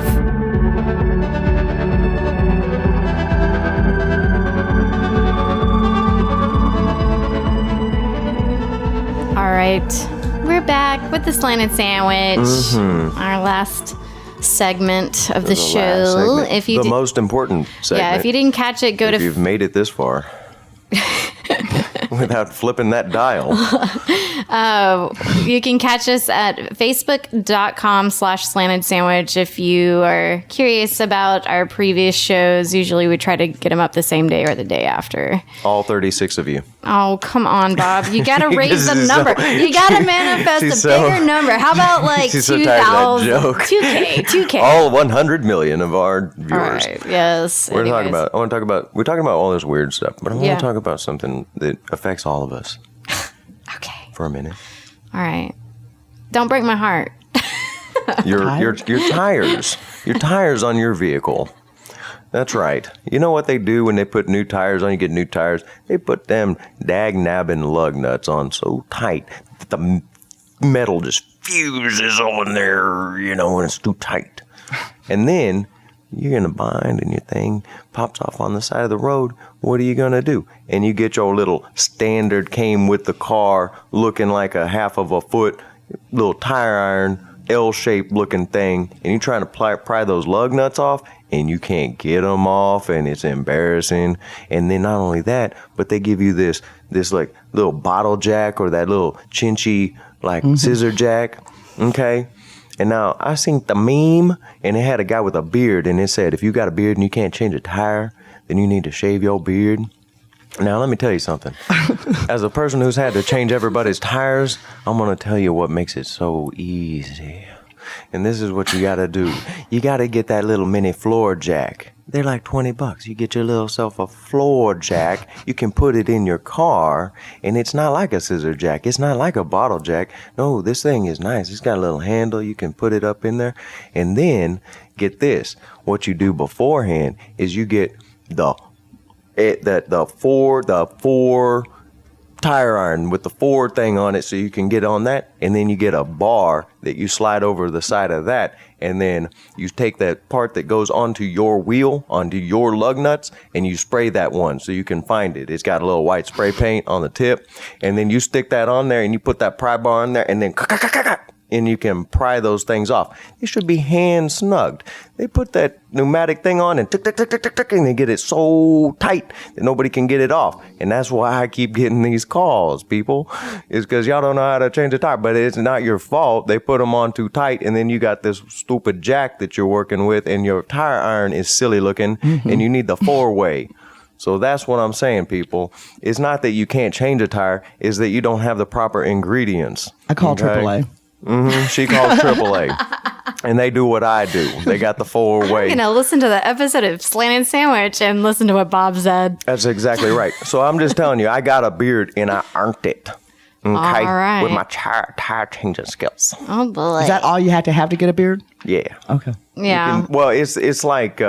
All right, we're back with the Slanted Sandwich, our last segment of the show. If you most important segment. Yeah, if you didn't catch it, if you've made it this far without flipping that dial. You can catch us at facebook.com/SlantedSandwich if you are curious about our previous shows. Usually we try to get them up the same day or the day after. All 36 of you. Oh, come on, Bob. You got to raise the number. You got to manifest a bigger number. How about like 2,000? 2K. All 100 million of our viewers. All right, yes. We're talking about all this weird stuff, but I want to talk about something that affects all of us. Okay. For a minute. All right. Don't break my heart. Your tires. Your tires on your vehicle. That's right. You know what they do when they put new tires on? You get new tires. They put them dag-nabbing lug nuts on so tight that the metal just fuses on there, when it's too tight. And then you're in a bind and your thing pops off on the side of the road. What are you going to do? And you get your little standard came with the car looking like a half of a foot little tire iron L-shaped looking thing, and you're trying to pry those lug nuts off, and you can't get them off, and it's embarrassing. And then not only that, but they give you this like little bottle jack or that little chinchy like scissor jack, okay? And now I seen the meme, and it had a guy with a beard, and it said, if you got a beard and you can't change a tire, then you need to shave your beard. Now, let me tell you something. As a person who's had to change everybody's tires, I'm going to tell you what makes it so easy. And this is what you got to do. You got to get that little mini floor jack. They're like $20. You get your little self a floor jack. You can put it in your car, and it's not like a scissor jack. It's not like a bottle jack. No, this thing is nice. It's got a little handle. You can put it up in there. And then, get this. What you do beforehand is you get the four tire iron with the Ford thing on it, so you can get on that, and then you get a bar that you slide over the side of that, and then you take that part that goes onto your wheel, onto your lug nuts, and you spray that one so you can find it. It's got a little white spray paint on the tip, and then you stick that on there, and you put that pry bar on there, and then and you can pry those things off. They should be hand snugged. They put that pneumatic thing on and tick, tick, tick, tick, tick, tick, and they get it so tight that nobody can get it off. And that's why I keep getting these calls, people, is because y'all don't know how to change a tire. But it's not your fault. They put them on too tight, and then you got this stupid jack that you're working with, and your tire iron is silly looking, and you need the four-way. So that's what I'm saying, people. It's not that you can't change a tire. It's that you don't have the proper ingredients. I call AAA. She calls AAA. And they do what I do. They got the four-way. I'm going to listen to the episode of Slanted Sandwich and listen to what Bob said. That's exactly right. So I'm just telling you, I got a beard and I earned it. Okay, All right. with my tire changing skills. Oh boy. Is that all you had to have to get a beard? Yeah. Okay. Yeah. Well, it's like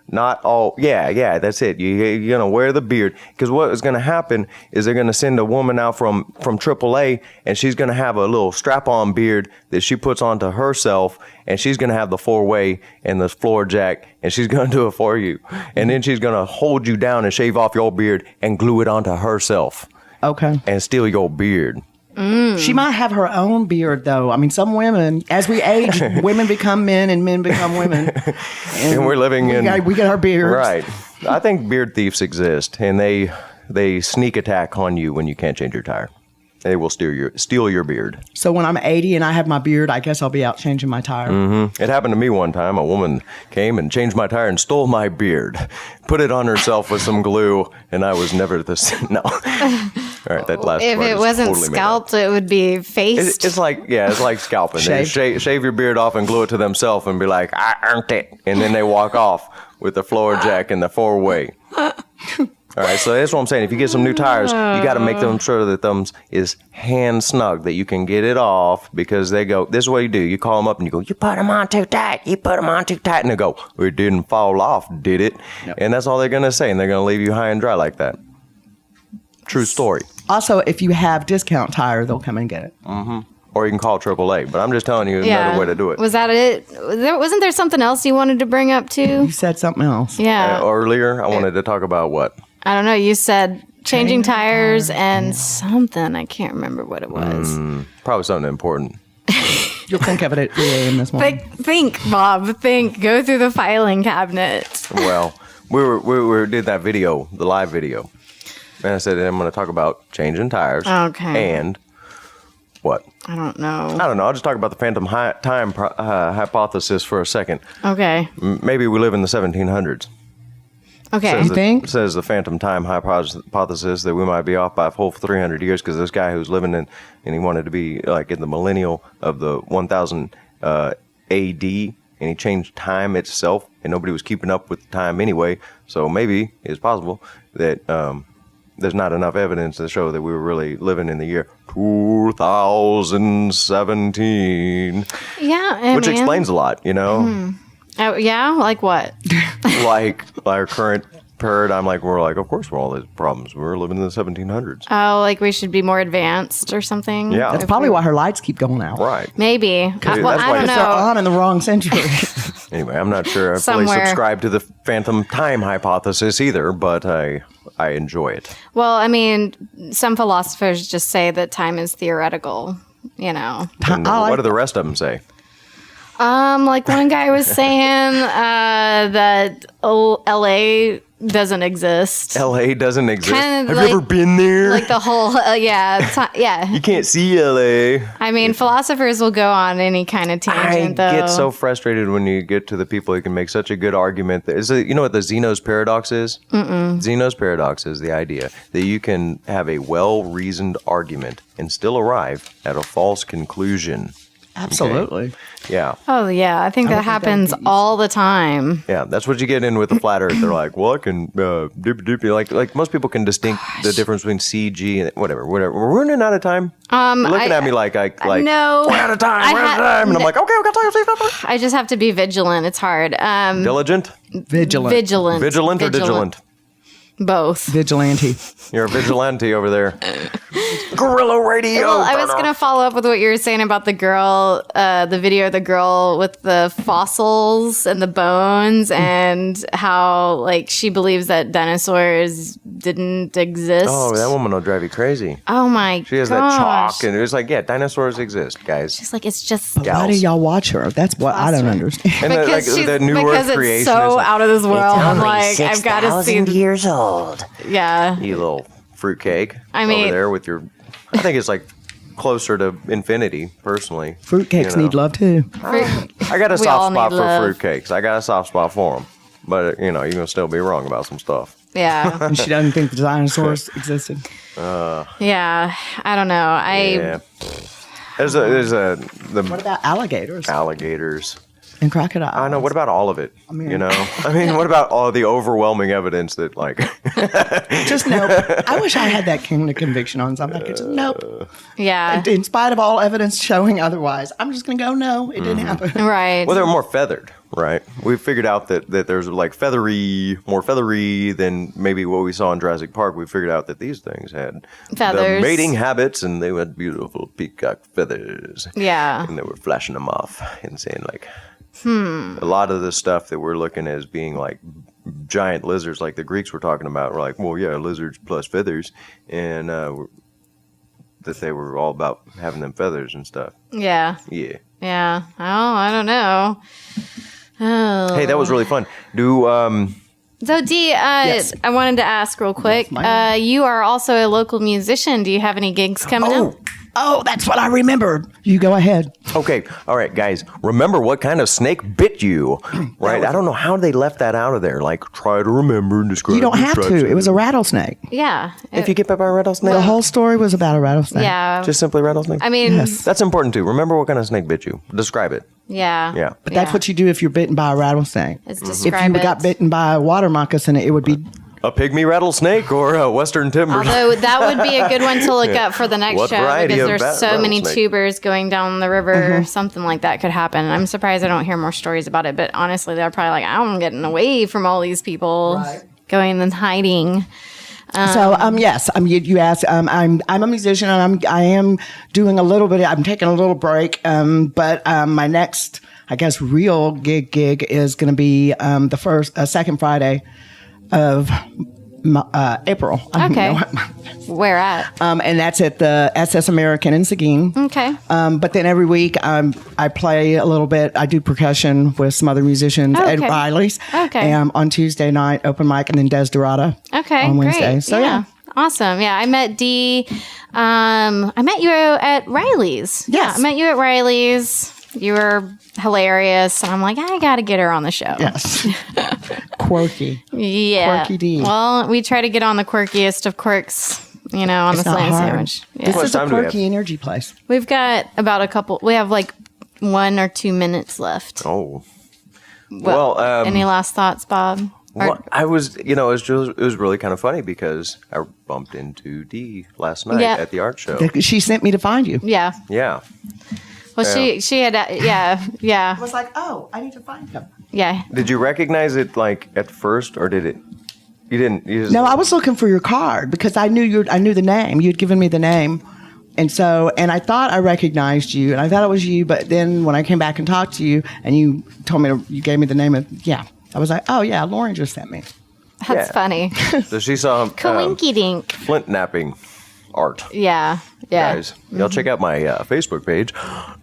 not all. Yeah, that's it. You're gonna wear the beard because what is gonna happen is they're gonna send a woman out from AAA and she's gonna have a little strap-on beard that she puts onto herself, and she's gonna have the 4-way and the floor jack, and she's gonna do it for you, and then she's gonna hold you down and shave off your beard and glue it onto herself. Okay. And steal your beard. She might have her own beard, though. I mean, some women, as we age, women become men and men become women. And we're living we get our beards. Right. I think beard thieves exist, and they sneak attack on you when you can't change your tire. They will steal your beard. So when I'm 80 and I have my beard, I guess I'll be out changing my tire. Mm-hmm. It happened to me one time. A woman came and changed my tire and stole my beard, put it on herself with some glue, and I was never the same. No. All right, that last If part it is wasn't totally made up. scalped, it would be faced. It's like scalping. They Shaved. shave your beard off and glue it to themselves and be like, I earned it. And then they walk off with the floor jack and the 4-way. All right, so that's what I'm saying. If you get some new tires, you got to make them sure that them is hand snug, that you can get it off, because they go, this is what you do. You call them up and you go, you put them on too tight. You put them on too tight. And they go, it didn't fall off, did it? Yep. And that's all they're going to say. And they're going to leave you high and dry like that. True story. Also, if you have discount tire, they'll come and get it. Or you can call AAA. But I'm just telling you another way to do it. Was that it? Wasn't there something else you wanted to bring up too? You said something else. Yeah. Earlier, I wanted to talk about what? I don't know. You said changing tires and something. I can't remember what it was. Probably something important. You'll think of it at 3 a.m. this morning. Think, Bob. Think. Go through the filing cabinet. Well, we did that video, the live video. And I said, I'm going to talk about changing tires. Okay. And what? I don't know. I don't know. I'll just talk about the phantom time hypothesis for a second. Okay. Maybe we live in the 1700s. Okay. You think? Says the phantom time hypothesis that we might be off by a full 300 years because this guy who's living in, and he wanted to be like in the millennial of the 1000 AD, and he changed time itself, and nobody was keeping up with the time anyway. So maybe it's possible that there's not enough evidence to show that we were really living in the year 2017. Yeah. Which explains a lot, you know? Oh, yeah? Like what? Like our current paradigm, we're like, of course, we're all these problems. We're living in the 1700s. Oh, like we should be more advanced or something? Yeah. That's probably why her lights keep going out. Right. Maybe. Well, that's I why don't it's- They're know. on in the wrong century. Anyway, I'm not sure I fully Somewhere. subscribe to the phantom time hypothesis either, but I enjoy it. Well, I mean, some philosophers just say that time is theoretical, you know. And what do the rest of them say? Like one guy was saying that LA doesn't exist. LA doesn't exist. Kind of Have you ever been there? Like the whole, yeah. You can't see LA. I mean, philosophers will go on any kind of I tangent, though. get so frustrated when you get to the people who can make such a good argument. You know what the Zeno's paradox is? Zeno's paradox is the idea that you can have a well-reasoned argument and still arrive at a false conclusion. Absolutely. Yeah. Oh, yeah. I think that think that'd happens be easy. all the time. Yeah, that's what you get in with the flat earth. They're like, well, I can doopy. Like most people can distinct the difference between CG and whatever. We're running out of time. You're looking at me like no. we're out of time. We're out of time. And I'm like, okay, we got time. I just have to be vigilant. It's hard. Diligent, Vigilant. vigilant or vigilant? Both. Vigilante. You're a vigilante over there. Guerrilla radio. Well, I was going to follow up with what you were saying about the girl, the video of the girl with the fossils and the bones and how, like, she believes that dinosaurs didn't exist. Oh, that woman will drive you crazy. Oh, my She has that chalk, and it was like, yeah, dinosaurs exist, guys. She's like, it's just... Why do y'all watch her? That's what I don't understand. And the, like, Because, the new because Earth it's creation so is like, out of this world. I'm Only like, I've got to see... 6,000 years old. Yeah. you little fruitcake. I mean- over there with your. I think it's like closer to infinity, personally. Fruitcakes You know. need love too. I got a We all soft spot need for love. fruitcakes. I got a soft spot for them, but you're gonna still be wrong about some stuff. Yeah. And she doesn't think the dinosaurs existed. Yeah. I don't know. Yeah. There's the What about alligators? alligators. And crocodiles. I know. What about all of it? What about all the overwhelming evidence that, like... Just nope. I wish I had that kind of conviction on something. I could just, nope. Yeah. In spite of all evidence showing otherwise, I'm just going to go, no, it didn't happen. Right. Well, they're more feathered, right? We figured out that there's like more feathery than maybe what we saw in Jurassic Park. We figured out that these things had feathers, the mating habits, and they had beautiful peacock feathers. Yeah. And they were flashing them off and saying like, a lot of the stuff that we're looking at as being like giant lizards, like the Greeks were talking about, were like, well, yeah, lizards plus feathers, and that they were all about having them feathers and stuff. Yeah. Yeah. Yeah. Oh, I don't know. Oh. Hey, that was really fun. So, Dee, Yes. I wanted to ask real quick. Yes, you are also a local musician. Do you have any gigs coming up? Oh, that's what I remembered. You go ahead. Okay. All right, guys. Remember what kind of snake bit you, right? I don't know how they left that out of there. Like, try to remember and describe. You don't have to. It was a rattlesnake. Yeah. If you get bit by a rattlesnake? The whole story was about a rattlesnake. Yeah. Just simply rattlesnake? I mean, Yes. That's important, too. Remember what kind of snake bit you. Describe it. yeah. Yeah. But that's what you do if you're bitten by a rattlesnake. It's If describe you got bitten by a water moccasin, it would be... A pygmy rattlesnake or a western timber? Although that would be a good one to look up for the next What show variety because of there's so many rattlesnake? tubers going down the river. Something like that could happen. I'm surprised I don't hear more stories about it. But honestly, they're probably like, I'm getting away from all these people going and hiding. Yes. You asked. I'm a musician, and I am doing a little bit. I'm taking a little break. But my next, I guess, real gig is going to be the second Friday of April. Okay. Where at? And that's at the SS American in Seguin. Okay. But then every week I play a little bit. I do percussion with some other musicians at Okay. Riley's. Okay. And on Tuesday night, open mic, and then Desderata Okay. on Wednesday. Great. So yeah. Awesome. Yeah. I met Dee. I met you at Riley's. Yeah. Yes. I met you at Riley's. You were hilarious. And I'm like, I got to get her on the show. Yes. Quirky. Yeah. Quirky Dee. Well, we try to get on the quirkiest of quirks, on the It's not Slanted hard. Sandwich. Yeah. This much is a time do we have? quirky energy place. We've got about we have like 1 or 2 minutes left. Oh. Well, any last thoughts, Bob? well, I was, it was really kind of funny because I bumped into Dee last night Yeah. at the art show. She sent me to find you. Yeah. Yeah. Well, she had, yeah. I was like, oh, I need to find him. Yeah. Did you recognize it like at first, or did it? You didn't. You just, No, I was looking for your card because I knew the name. You'd given me the name. And I thought I recognized you, and I thought it was you. But then when I came back and talked to you, and you told me you gave me the name of, I was like, oh yeah, Lauren just sent me. That's Yeah. funny. So she saw Coinky dink. flint napping art. Yeah. Yeah. Guys, y'all check out my Facebook page,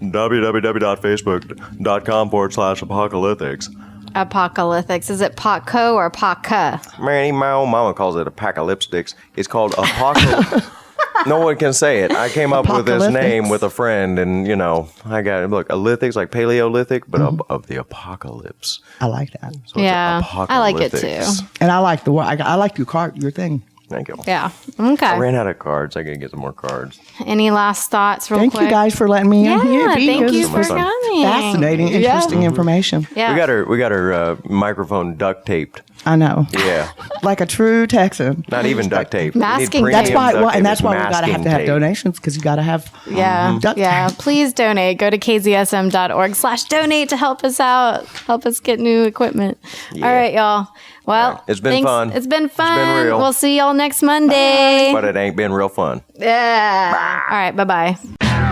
www.facebook.com/apocalyptics. Apocalyptics. Is it Paco or Paca? Manny Mao Mama calls it apocalyptics. It's called apocalypse. No one can say it. I came up with this name with a friend, and I got look a lithics like Paleolithic, but of the apocalypse. I like that, So it's Yeah, I like it apocalyptics. too. and I like I like your card, your thing. Thank you. Yeah. I Okay. ran out of cards. I gotta get some more cards. Any last thoughts real Thank quick? you guys for letting me in here. Yeah, Be thank here. you This for was coming. fascinating, interesting information. Yeah. We got her microphone duct taped. I know. Yeah, Like a true Texan. not even duct tape. Masking tape. That's why. Premium duct tape That's is why we gotta have masking to have tape. donations because you gotta have. Yeah. duct Yeah. tape. Please donate. Go to kzsm.org/donate to help us out. Help us get new equipment. Yeah. All right, y'all. Well, All right. It's been thanks. fun. It's been It's been fun. real. We'll see y'all next Monday. But it ain't been real fun. Yeah. All right. Bye-bye.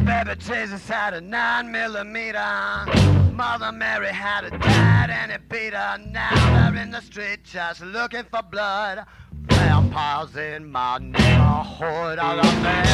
Baby Jesus had a 9mm. Mother Mary had a dad and it beat her. Now they're in the street just looking for blood. Vampires in my neighborhood are the vampires.